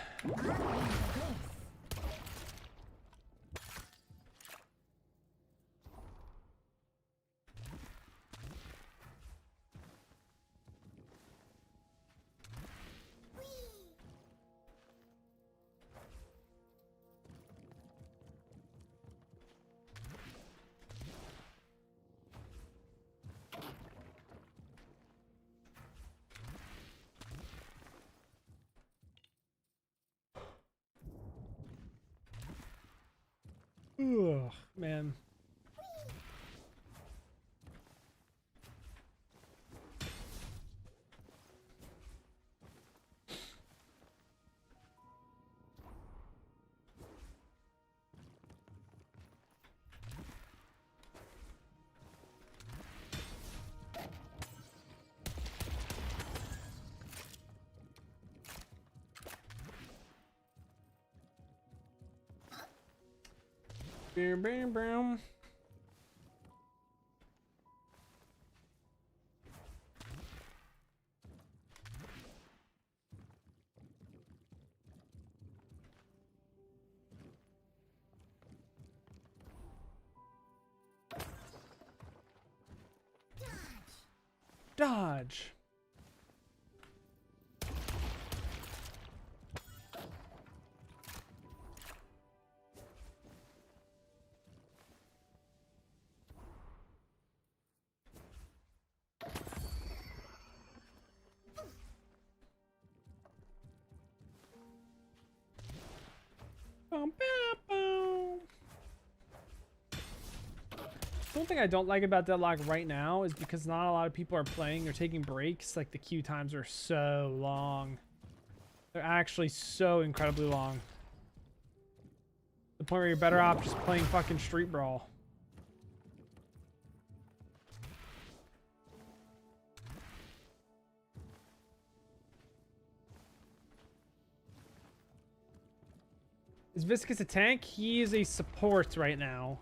Speaker 2: Ugh, man. Bam, bam, bam. Dodge. Boom, boom, boom. One thing I don't like about Deadlock right now is because not a lot of people are playing or taking breaks. Like the queue times are so long. They're actually so incredibly long. The point where you're better off just playing fucking Street Brawl. Is Viscous a tank? He is a support right now.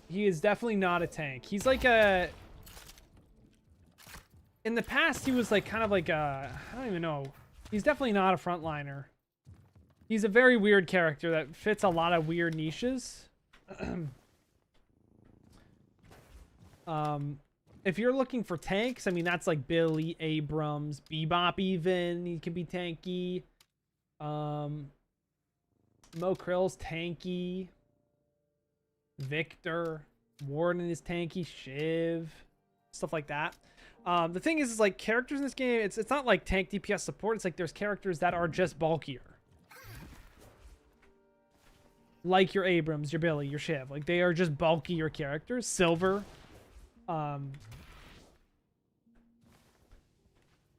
Speaker 2: He is definitely not a tank. He's like a... In the past, he was like kind of like a... I don't even know. He's definitely not a frontliner. He's a very weird character that fits a lot of weird niches. If you're looking for tanks, I mean, that's like Billy, Abrams, Bebop even. He can be tanky. Mo Krill's tanky. Victor. Warden is tanky. Shiv. Stuff like that. The thing is like characters in this game, it's not like tank DPS support. It's like there's characters that are just bulkier. Like your Abrams, your Billy, your Shiv. Like they are just bulkier characters. Silver. A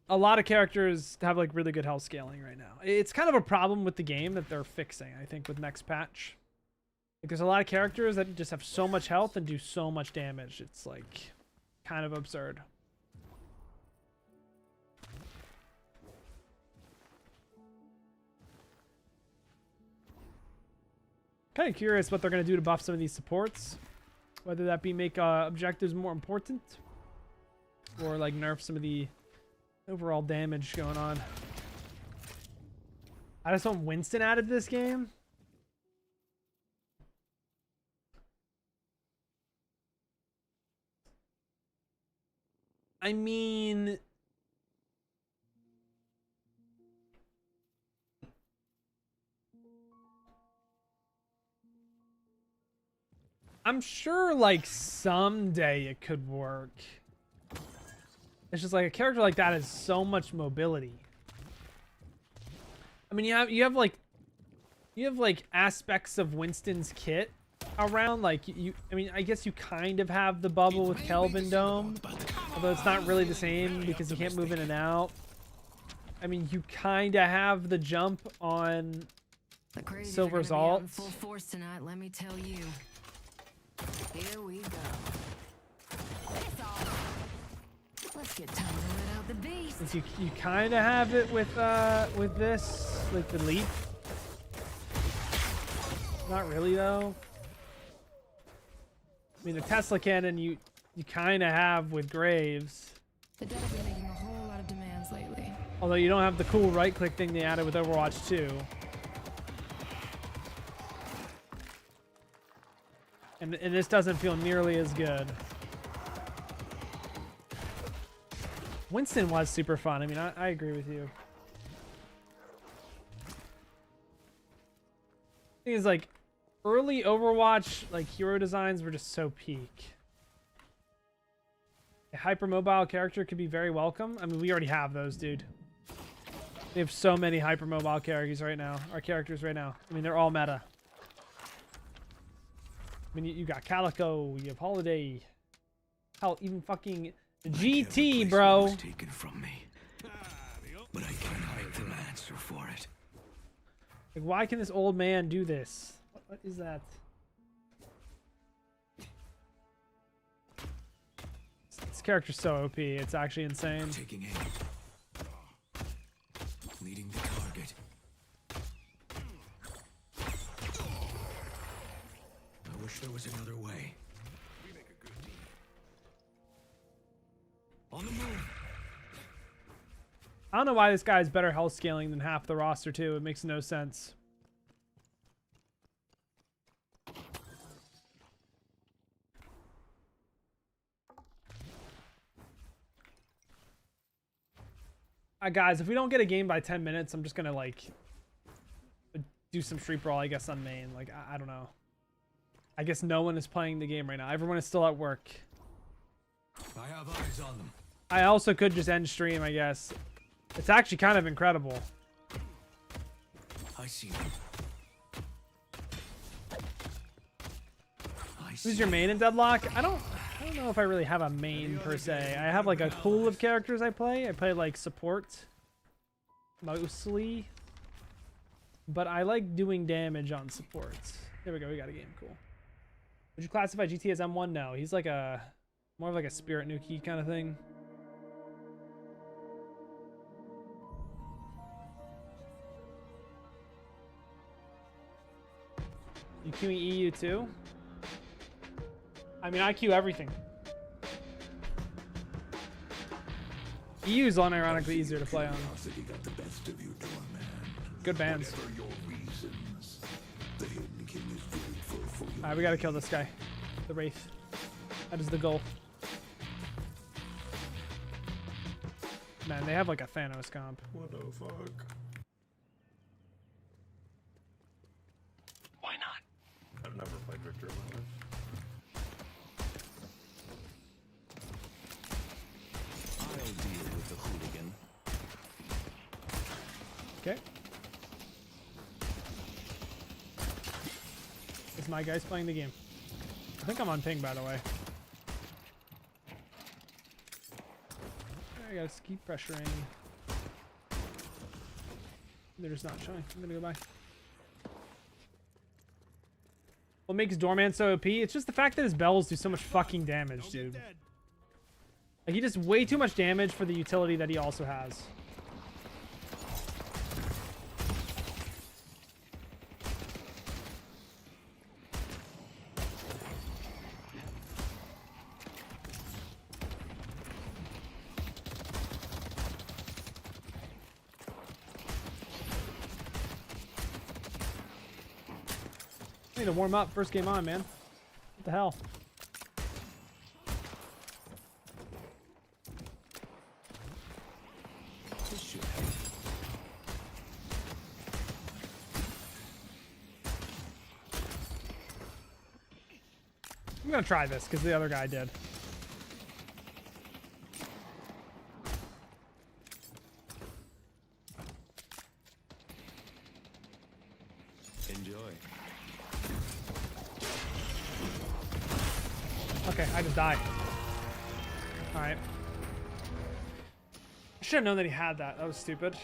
Speaker 2: lot of characters have like really good health scaling right now. It's kind of a problem with the game that they're fixing, I think, with next patch. Like there's a lot of characters that just have so much health and do so much damage. It's like kind of absurd. Kind of curious what they're going to do to buff some of these supports. Whether that be make objectives more important or like nerf some of the overall damage going on. I just want Winston added to this game. I mean... I'm sure like someday it could work. It's just like a character like that has so much mobility. I mean, you have like aspects of Winston's kit around. Like I mean, I guess you kind of have the bubble with Kelvin Dome, although it's not really the same because you can't move in and out. I mean, you kind of have the jump on Silver's ult.
Speaker 6: Full force tonight, let me tell you. Here we go. Let's get time to let out the beast.
Speaker 2: You kind of have it with this, like the leap. Not really though. I mean, the Tesla cannon you kind of have with Graves.
Speaker 6: The dead have been making a whole lot of demands lately.
Speaker 2: Although you don't have the cool right-click thing they added with Overwatch 2. And this doesn't feel nearly as good. Winston was super fun. I mean, I agree with you. Thing is, like, early Overwatch, like, hero designs were just so peak. A hypermobile character could be very welcome. I mean, we already have those, dude. We have so many hypermobile characters right now. Our characters right now. I mean, they're all meta. I mean, you got Calico, you have Holiday. Hell, even fucking GT, bro.
Speaker 3: Was taken from me, but I cannot make an answer for it.
Speaker 2: Like, why can this old man do this? What is that? This character's so OP. It's actually insane.
Speaker 3: Taking aim. Leading the target. I wish there was another way. We make a good team. On the move.
Speaker 2: I don't know why this guy's better health scaling than half the roster too. It makes no sense. Guys, if we don't get a game by 10 minutes, I'm just gonna like do some Street Brawl, I guess, on main. Like, I don't know. I guess no one is playing the game right now. Everyone is still at work.
Speaker 3: I have eyes on them.
Speaker 2: I also could just end stream, I guess. It's actually kind of incredible.
Speaker 3: I see them. I
Speaker 2: Who's your main in Deadlock? I don't know if I really have a main per se. I have like a pool of characters I play. I play like support mostly, but I like doing damage on supports. There we go. We got a game. Cool. Would you classify GT as M1? No, he's like a more of like a Spirit Nuki kind of thing. You queuing EU too? I mean, I queue everything. EU is unironically easier to play on.
Speaker 3: Curiosity got the best of you, Doorman.
Speaker 2: Good bands.
Speaker 3: Whatever your reasons, the Hidden King is grateful for your
Speaker 2: Alright, we gotta kill this guy. The Wraith. That is the goal. Man, they have like a Thanos comp.
Speaker 3: What the fuck?
Speaker 4: Why not?
Speaker 8: I've never played Victor in my life.
Speaker 3: I'll deal with the hooligan.
Speaker 2: Okay. Is my guy's playing the game? I think I'm on ping, by the way. I gotta keep pressuring. They're just not showing. I'm gonna go by. What makes Doorman so OP? It's just the fact that his bells do so much fucking damage, dude. Like, he does way too much damage for the utility that he also has. I need to warm up. First game on, man. What the hell?
Speaker 3: This should help.
Speaker 2: I'm gonna try this because the other guy did.
Speaker 3: Enjoy.
Speaker 2: Okay, I just died. Alright. I should have known that he had that. That was stupid.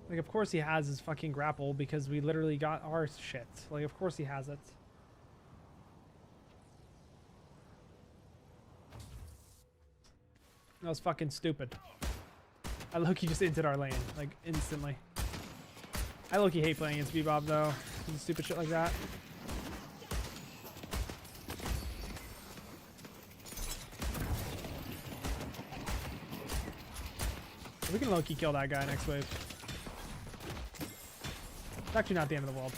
Speaker 2: Like, of course he has his fucking grapple because we literally got our shit. Like, of course he has it. That was fucking stupid. I low-key just entered our lane, like, instantly. I low-key hate playing against Bebop, though. Stupid shit like that. We can low-key kill that guy next wave. It's actually not the end of the world.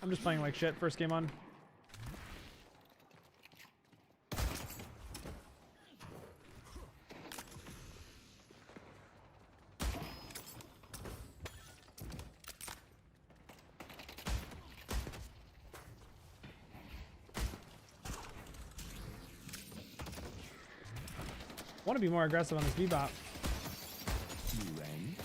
Speaker 2: I'm just playing like shit. First game on. I want to be more aggressive on this Bebop.
Speaker 3: You rang?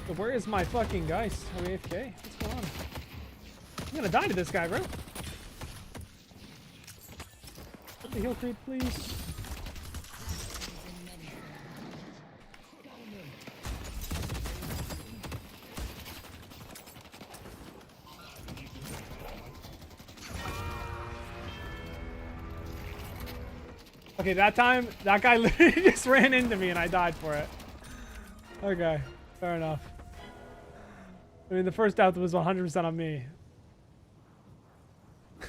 Speaker 2: But where is my fucking guys? Are we AFK? What's going on? I'm gonna die to this guy, bro. Put the heal creep, please. Okay, that time, that guy literally just ran into me and I died for it. Okay, fair enough. I mean, the first death was 100% on me.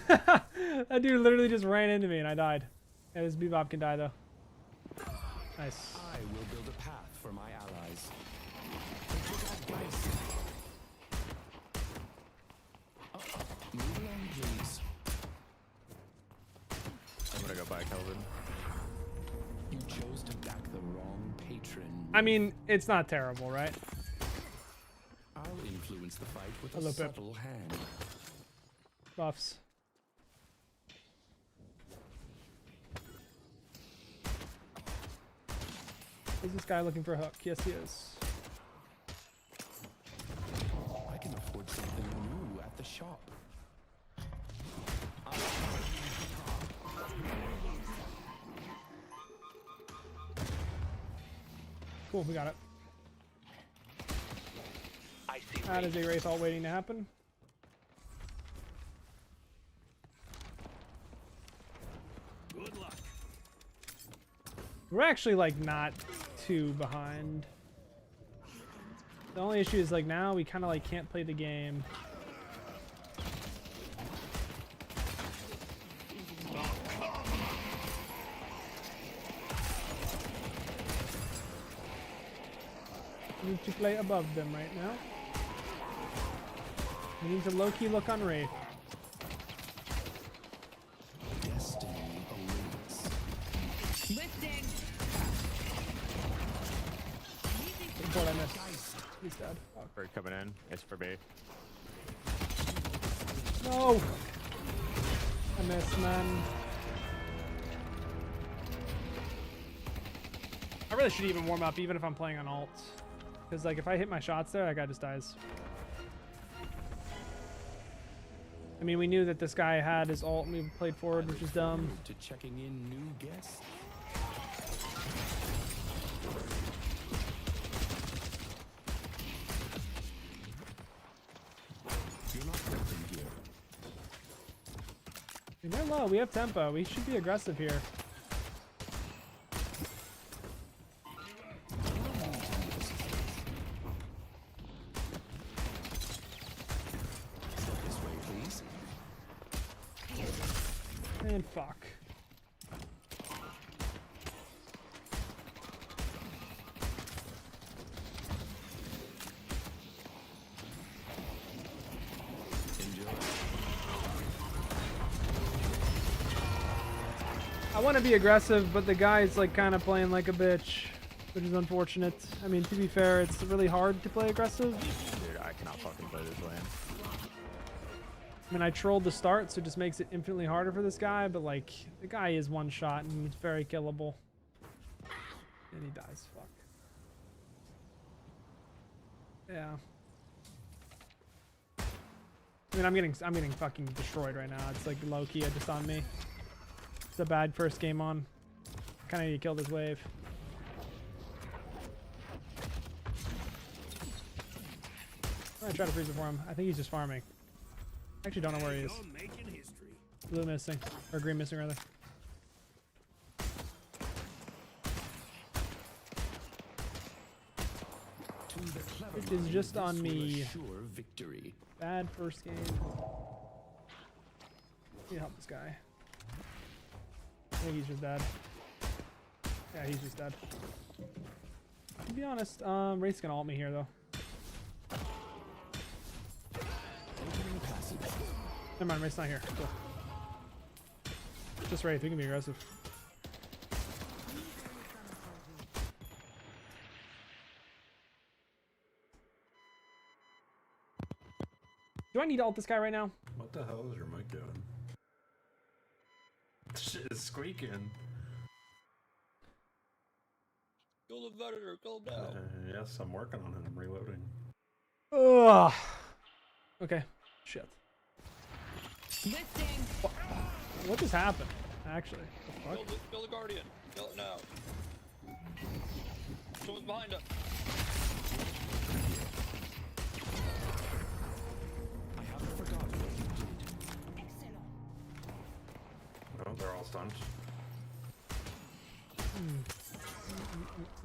Speaker 2: That dude literally just ran into me and I died. Yeah, this Bebop can die though. Nice.
Speaker 3: I will build a path for my allies. Take your advice. Move along, please.
Speaker 8: I'm gonna go buy Kelvin.
Speaker 3: You chose to back the wrong patron.
Speaker 2: I mean, it's not terrible, right?
Speaker 3: I'll influence the fight with
Speaker 2: Hello,
Speaker 3: a
Speaker 2: Pip.
Speaker 3: subtle hand.
Speaker 2: Buffs. Is this guy looking for a hook? Yes, he is.
Speaker 3: I can afford something new at the shop.
Speaker 2: Cool, we got it.
Speaker 4: I see.
Speaker 2: That is a Wraith all waiting to happen.
Speaker 3: Good luck.
Speaker 2: We're actually like not too behind. The only issue is like now we kind of like can't play the game. We need to play above them right now. We need to low-key look on Wraith.
Speaker 3: Destiny awaits.
Speaker 6: Lifting.
Speaker 2: What I missed. He's dead. Fuck.
Speaker 8: Bird coming in. It's for B.
Speaker 2: No! I missed, man. I really should even warm up even if I'm playing on alt. Because like if I hit my shots there, that guy just dies. I mean, we knew that this guy had his ult and we played forward, which is dumb.
Speaker 3: To checking in new guests. You're not welcome here.
Speaker 2: I mean, they're low. We have tempo. We should be aggressive here.
Speaker 3: This way, please.
Speaker 2: And fuck.
Speaker 3: Enjoy.
Speaker 2: I want to be aggressive, but the guy's like kind of playing like a bitch, which is unfortunate. I mean, to be fair, it's really hard to play aggressive.
Speaker 8: Dude, I cannot fucking play this lane.
Speaker 2: I mean, I trolled the start, so it just makes it infinitely harder for this guy, but like, the guy is one shot and he's very killable. And he dies, fuck. Yeah. I mean, I'm getting fucking destroyed right now. It's like low-key just on me. It's a bad first game on. Kinda need to kill this wave. I'm gonna try to freeze it for him. I think he's just farming. I actually don't know where he is. Blue missing. Or green missing, rather. It is just on me.
Speaker 3: Sure victory.
Speaker 2: Bad first game. Need to help this guy. I think he's just dead. Yeah, he's just dead. To be honest, Wraith's gonna ult me here, though. Never mind, Wraith's not here. Cool. Just Wraith, we can be aggressive. Do I need to ult this guy right now?
Speaker 9: What the hell is your mic doing? Shit is squeaking.
Speaker 4: Kill the predator, kill him now.
Speaker 9: Yes, I'm working on it. I'm reloading.
Speaker 2: Ugh. Okay. Shit.
Speaker 6: Lifting.
Speaker 2: What just happened? Actually. The fuck?
Speaker 4: Kill the guardian. Kill it now. Someone's behind us.
Speaker 3: I haven't forgotten what you did.
Speaker 9: Oh, they're all stunned.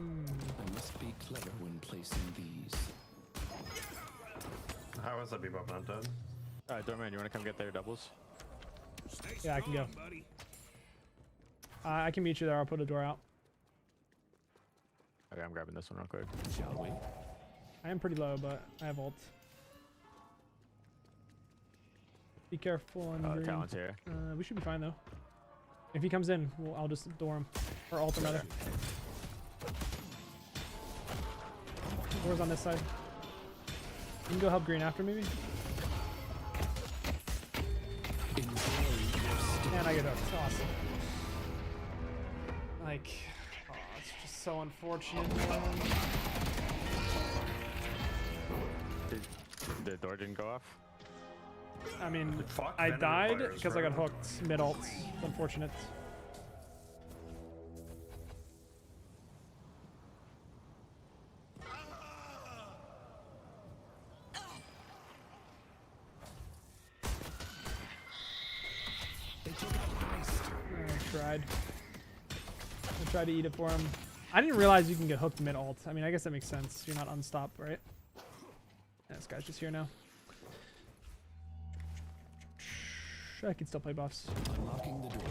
Speaker 3: I must be clever when placing these.
Speaker 9: How is that bebop not dead?
Speaker 8: Alright, Doorman, you wanna come get their doubles?
Speaker 2: Yeah, I can go. I can meet you there. I'll put a door out.
Speaker 8: Okay, I'm grabbing this one real quick.
Speaker 3: Shall we?
Speaker 2: I am pretty low, but I have ult. Be careful on green.
Speaker 8: Talon's here.
Speaker 2: We should be fine though. If he comes in, I'll just door him or ult him rather. Door's on this side. You can go help green after, maybe? And I get hooked. Awesome. Like, oh, it's just so unfortunate, man.
Speaker 8: The door didn't go off?
Speaker 2: I mean,
Speaker 9: Fuck
Speaker 2: I
Speaker 9: venom
Speaker 2: died
Speaker 9: fires,
Speaker 2: because I
Speaker 9: bro.
Speaker 2: got hooked mid-ult. It's unfortunate. I tried to eat it for him. I didn't realize you can get hooked mid-ult. I mean, I guess that makes sense. You're not unstopped, right? Yeah, this guy's just here now. I can still play buffs.
Speaker 3: Unlocking the door.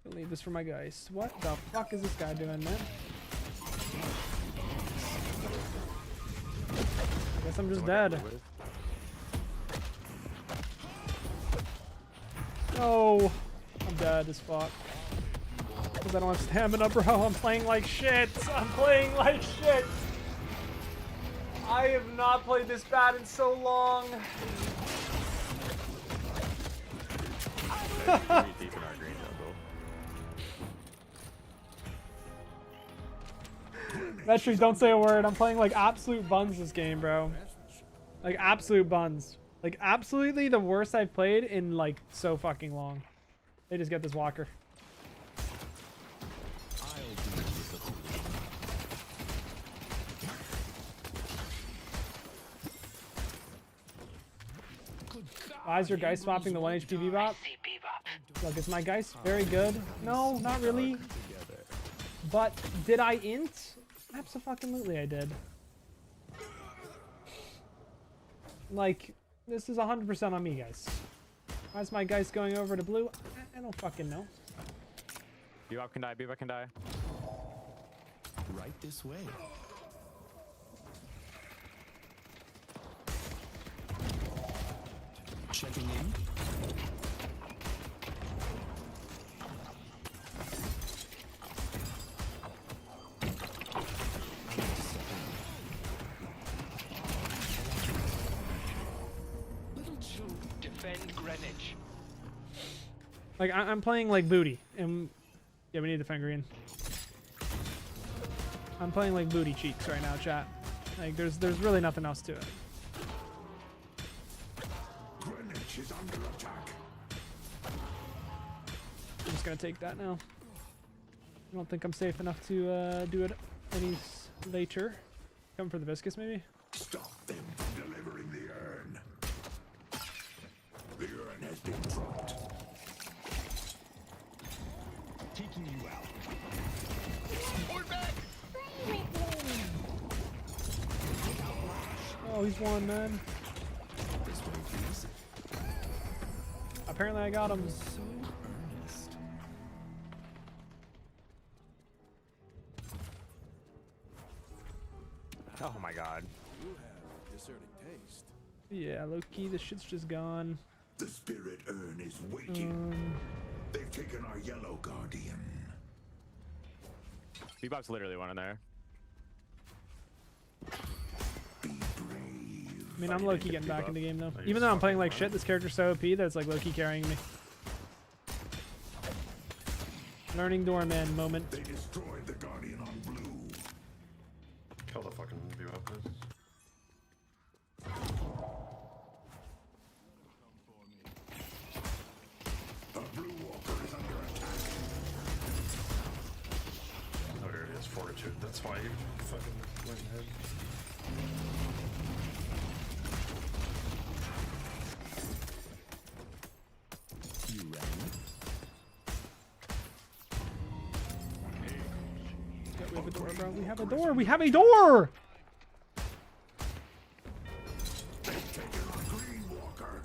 Speaker 2: I'll leave this for my guys. What the fuck is this guy doing, man? I guess I'm just dead. No! I'm dead as fuck. Because I don't have stamina, bro. I'm playing like shit. I'm playing like shit. I have not played this bad in so long.
Speaker 8: Pretty deep in our green though.
Speaker 2: Metric, don't say a word. I'm playing like absolute buns this game, bro. Like absolute buns. Like absolutely the worst I've played in like so fucking long. They just get this walker.
Speaker 3: I'll deal with the hooligan. Good God,
Speaker 2: Why is your guy swapping the 1 HP bebop? Look, is my guy very good? No, not really. But did I int? Absolutely I did. Like, this is 100% on me, guys. Why is my guys going over to blue? I don't fucking know.
Speaker 8: Bebop can die, Bebop can die.
Speaker 3: right this way. Checking in.
Speaker 4: Defend Greenwich.
Speaker 2: Like, I'm playing like booty. And yeah, we need to defend green. I'm playing like booty cheeks right now, chat. Like, there's really nothing else to it.
Speaker 3: Greenwich is under attack.
Speaker 2: I'm just gonna take that now. I don't think I'm safe enough to do it any later. Come for the viscous, maybe?
Speaker 3: Stop them from delivering the urn. The urn has been dropped. Taking you out.
Speaker 2: Oh, he's won, man.
Speaker 3: This way, please.
Speaker 2: Apparently I got him.
Speaker 3: So earnest.
Speaker 8: Oh my god.
Speaker 2: Yeah, low-key, this shit's just gone.
Speaker 3: The spirit urn is waiting. They've taken our yellow guardian.
Speaker 8: Bebop's literally one in there.
Speaker 3: Be brave.
Speaker 2: I mean, I'm low-key getting back in the game, though.
Speaker 9: Oh,
Speaker 2: Even though I'm playing like shit, this character's so OP that it's like low-key carrying me. Learning Doorman moment.
Speaker 3: They destroyed the guardian on blue.
Speaker 9: Kill the fucking Bebop, please.
Speaker 3: The blue walker is under attack.
Speaker 9: Oh, there it is, Fortitude. That's why you fucking went ahead.
Speaker 3: You ready?
Speaker 2: Yeah, we have a door, bro. We have a door. We have a door!
Speaker 3: They've taken our green walker.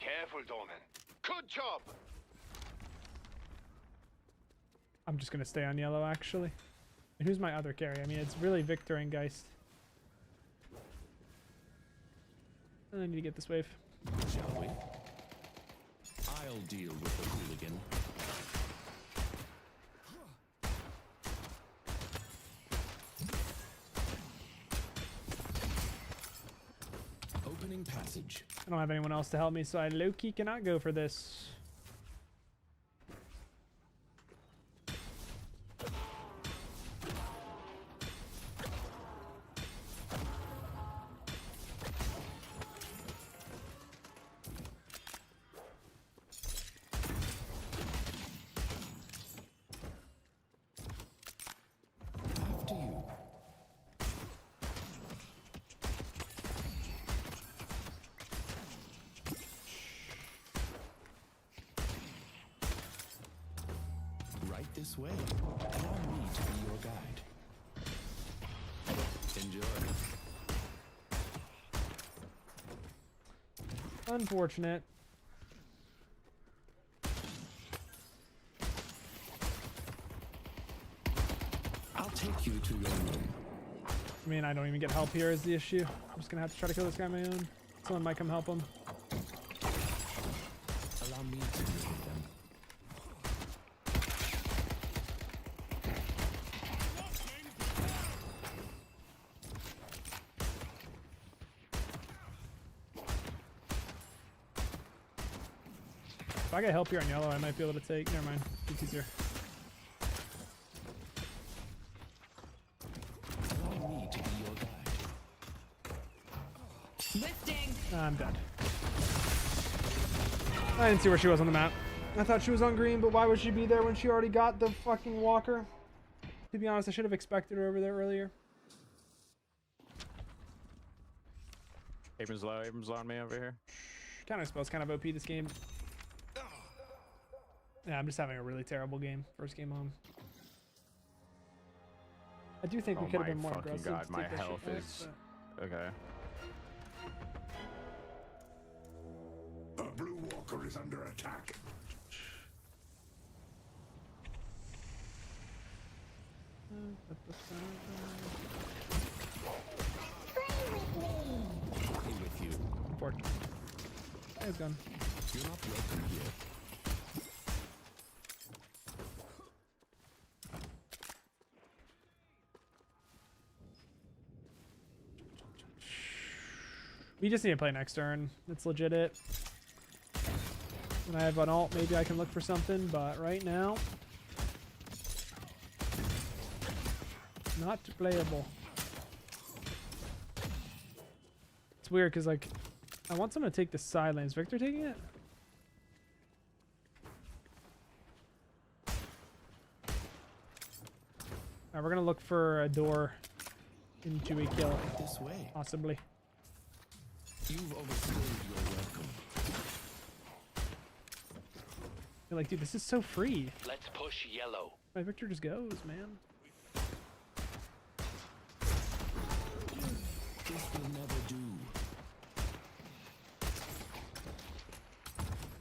Speaker 4: Careful, Doorman. Good job.
Speaker 2: I'm just gonna stay on yellow, actually. And who's my other carry? I mean, it's really Victor and Geist. I need to get this wave.
Speaker 3: Shall we? I'll deal with the hooligan. Opening passage.
Speaker 2: I don't have anyone else to help me, so I low-key cannot go for this.
Speaker 3: After you. Right this way. Allow me to be your guide. Enjoy.
Speaker 2: Unfortunate.
Speaker 3: I'll take you to your room.
Speaker 2: I mean, I don't even get help here is the issue. I'm just gonna have to try to kill this guy on my own. Someone might come help him.
Speaker 3: Allow me to deal with them.
Speaker 2: If I get help here on yellow, I might be able to take. Never mind. It's easier.
Speaker 3: Allow me to be your guide.
Speaker 6: Lifting.
Speaker 2: I'm dead. I didn't see where she was on the map. I thought she was on green, but why would she be there when she already got the fucking walker? To be honest, I should have expected her over there earlier.
Speaker 8: Abram's low on me over here.
Speaker 2: Counter spell's kind of OP this game. Yeah, I'm just having a really terrible game. First game on. I do think we
Speaker 8: Oh
Speaker 2: could have
Speaker 8: my
Speaker 2: been more
Speaker 8: fucking
Speaker 2: aggressive.
Speaker 8: god,
Speaker 2: to
Speaker 8: my
Speaker 2: take that shit
Speaker 8: health
Speaker 2: back,
Speaker 8: is...
Speaker 2: but-
Speaker 8: Okay.
Speaker 3: A blue walker is under attack. Be with you.
Speaker 2: Unfortunate. He's gone.
Speaker 3: You're not welcome here.
Speaker 2: We just need to play next turn. It's legit it. When I have an ult, maybe I can look for something, but right now, not playable. It's weird because, like, I want someone to take the side lane. Is Victor taking it? Alright, we're gonna look for a door into a kill,
Speaker 3: This way.
Speaker 2: possibly.
Speaker 3: You've overstayed your welcome.
Speaker 2: You're like, dude, this is so free.
Speaker 4: Let's push yellow.
Speaker 2: My Victor just goes, man.
Speaker 3: This will never do.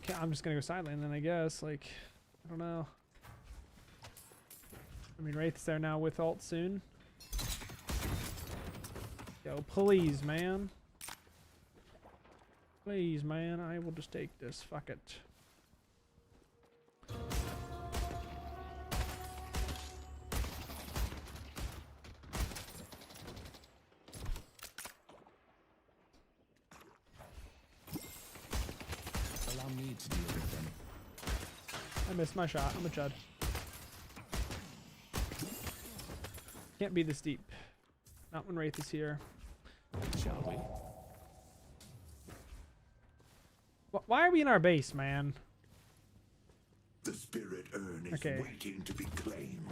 Speaker 2: Okay, I'm just gonna go side lane then, I guess. Like, I don't know. I mean, Wraith's there now with ult soon. Yo, please, man. Please, man. I will just take this. Fuck it.
Speaker 3: Allow me to deal with them.
Speaker 2: I missed my shot. I'm a chud. Can't be this deep. Not when Wraith is here.
Speaker 3: Shall we?
Speaker 2: Why are we in our base, man?
Speaker 3: The spirit urn is
Speaker 2: Okay.
Speaker 3: waiting to be claimed.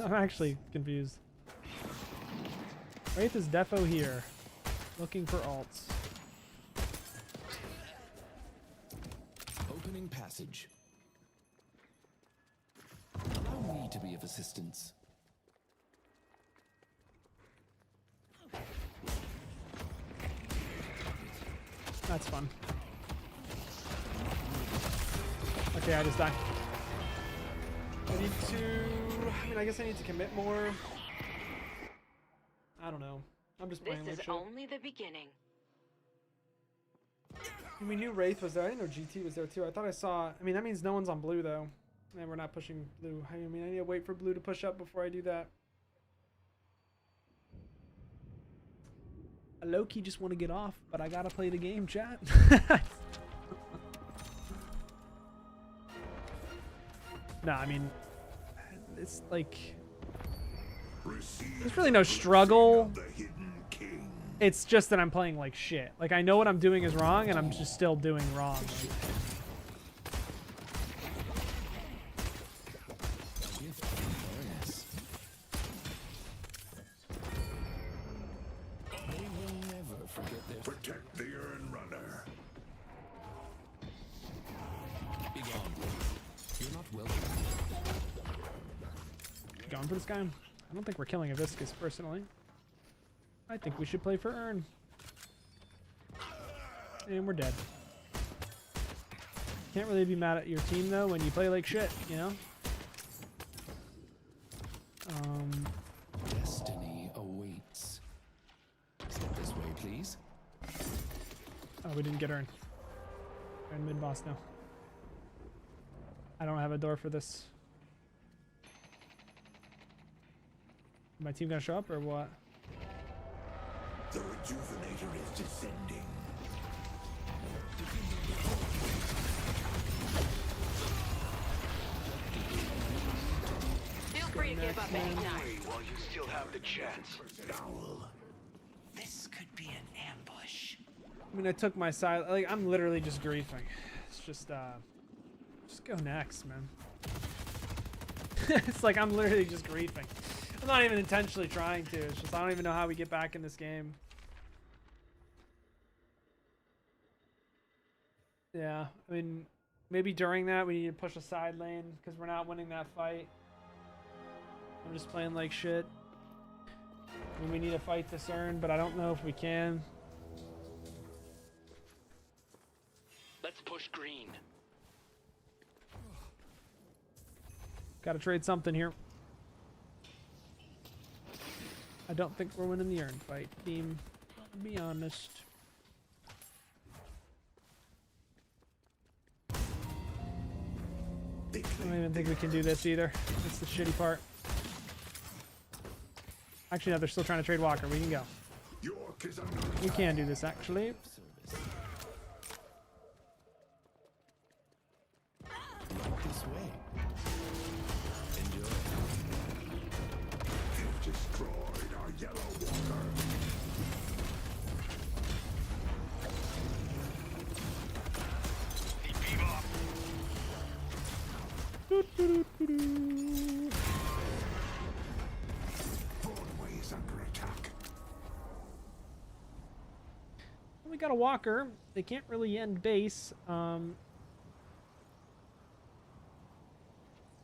Speaker 2: I'm actually confused. Wraith is defo here. Looking for alts.
Speaker 3: Opening passage. Allow me to be of assistance.
Speaker 2: That's fun. Okay, I just died. I need to... I mean, I guess I need to commit more. I don't know. I'm just
Speaker 5: This
Speaker 2: playing like
Speaker 5: is
Speaker 2: shit.
Speaker 5: only the beginning.
Speaker 2: We knew Wraith was there. I didn't know GT was there too. I thought I saw. I mean, that means no one's on blue though. And we're not pushing blue. I mean, I need to wait for blue to push up before I do that. I low-key just want to get off, but I gotta play the game, chat. No, I mean, it's like, there's really no struggle. It's just that I'm playing like shit. Like, I know what I'm doing is wrong, and I'm just still doing wrong. Like,
Speaker 3: Protect the urn runner.
Speaker 10: You're not welcome.
Speaker 2: going for this guy. I don't think we're killing a Viscus, personally. I think we should play for Urn. And we're dead. Can't really be mad at your team, though, when you play like shit, you know?
Speaker 10: Destiny awaits. Step this way, please.
Speaker 2: Oh, we didn't get Urn. We're in mid-boss now. I don't have a door for this. My team gonna show up, or what?
Speaker 3: The rejuvenator is descending.
Speaker 5: Feel free to give up anytime.
Speaker 4: While you still have the chance.
Speaker 10: This could be an ambush.
Speaker 2: I mean, I took my side. Like, I'm literally just griefing. It's just go next, man. It's like I'm literally just griefing. I'm not even intentionally trying to. It's just I don't even know how we get back in this game. Yeah, I mean, maybe during that we need to push a side lane because we're not winning that fight. I'm just playing like shit. I mean, we need to fight this Urn, but I don't know if we can.
Speaker 4: Let's push green.
Speaker 2: Gotta trade something here. I don't think we're winning the Urn fight, team. To be honest. I don't even think we can do this either. That's the shitty part. Actually, no, they're still trying to trade Walker. We can go. We can do this, actually.
Speaker 10: This way. Enjoy.
Speaker 3: You've destroyed our yellow walker. Broadway's under attack.
Speaker 2: We got a Walker. They can't really end base.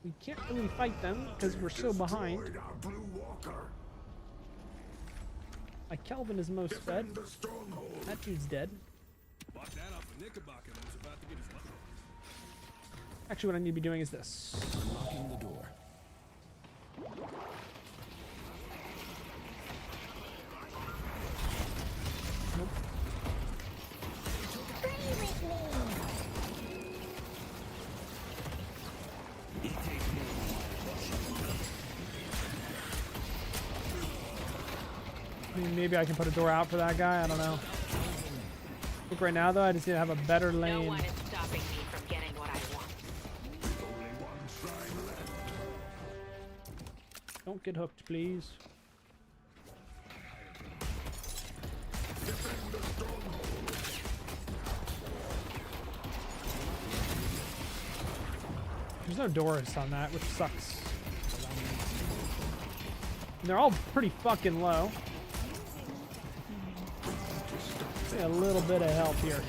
Speaker 2: We can't really fight them because we're so behind.
Speaker 3: Destroyed our blue walker.
Speaker 2: My Kelvin is most fed.
Speaker 3: Defend the stronghold.
Speaker 2: That dude's dead. Actually, what I need to be doing is this.
Speaker 10: Unlocking the door.
Speaker 2: Nope. I mean, maybe I can put a door out for that guy. I don't know. I think right now, though, I just need to have a better
Speaker 5: No
Speaker 2: lane.
Speaker 5: one is stopping me from getting what I want.
Speaker 3: Only one shrine left.
Speaker 2: Don't get hooked, please.
Speaker 3: Defend the stronghold.
Speaker 2: There's no doors on that, which sucks. And they're all pretty fucking low. See a little bit of help here.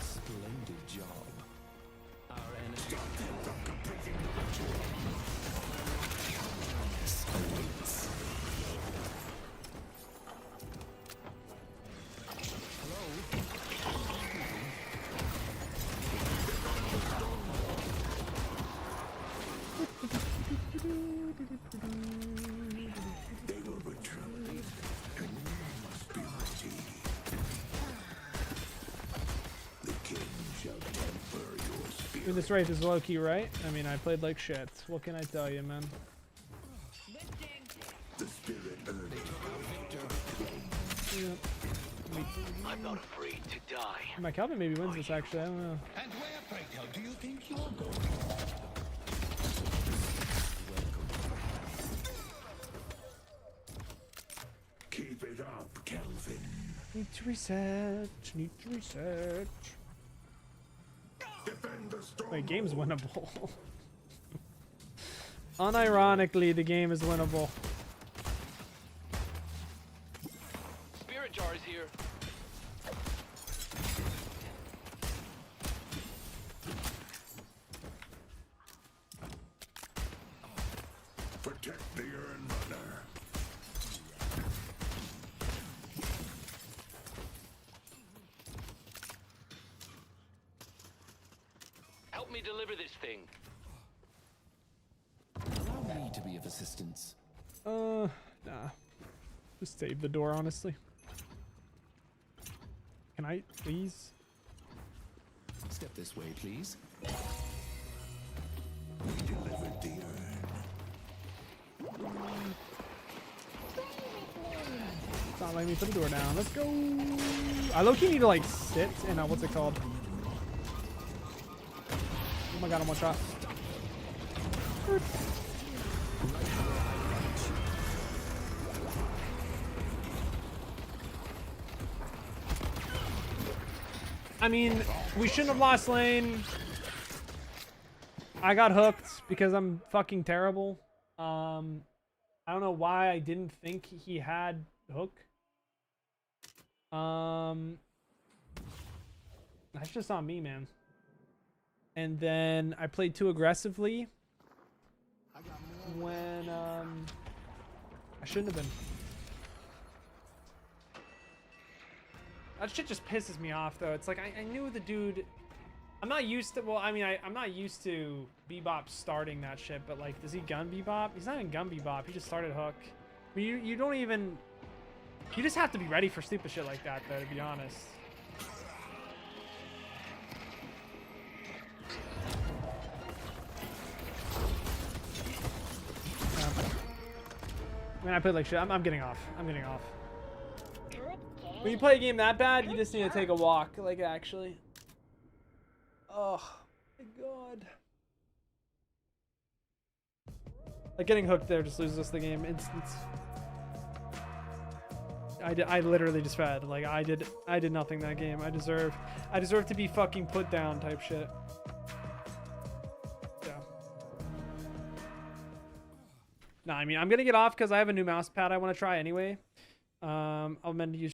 Speaker 10: Splendid job. Our enemy awaits.
Speaker 2: I mean, this race is low key, right? I mean, I played like shit. What can I tell you, man?
Speaker 3: The spirit earned.
Speaker 2: Yeah.
Speaker 4: I'm not afraid to die.
Speaker 2: My Calvin maybe wins this actually. I don't know.
Speaker 3: And where, pray tell, do you think you're going? Keep it up, Kelvin.
Speaker 2: Need to research. Need to research.
Speaker 3: Defend the storm.
Speaker 2: Wait, game's winnable. Unironically, the game is winnable.
Speaker 4: Spirit jar is here.
Speaker 3: Protect the urn runner.
Speaker 4: Help me deliver this thing.
Speaker 10: Allow me to be of assistance.
Speaker 2: Nah. Just save the door, honestly. Can I, please?
Speaker 10: Step this way, please.
Speaker 3: We delivered the urn.
Speaker 2: It's not letting me put the door down. Let's go. I low-key need to like sit in what's it called? Oh my god, I'm one shot. I mean, we shouldn't have lost lane. I got hooked because I'm fucking terrible. I don't know why I didn't think he had hook. That's just on me, man. And then I played too aggressively when I shouldn't have been. That shit just pisses me off, though. It's like I knew the dude. I'm not used to. Well, I mean, I'm not used to Bebop starting that shit. But like, does he gun Bebop? He's not in gun Bebop. He just started hook. I mean, you don't even. You just have to be ready for stupid shit like that, though. To be honest. I mean, I played like shit. I'm getting off. I'm getting off. When you play a game that bad, you just need to take a walk. Like, actually. Oh, my God. Like, getting hooked there just loses us the game. I literally just fed. Like, I did nothing that game. I deserve to be fucking put down type shit. Yeah. No, I mean, I'm gonna get off because I have a new mouse pad I want to try anyway. I'll meant to use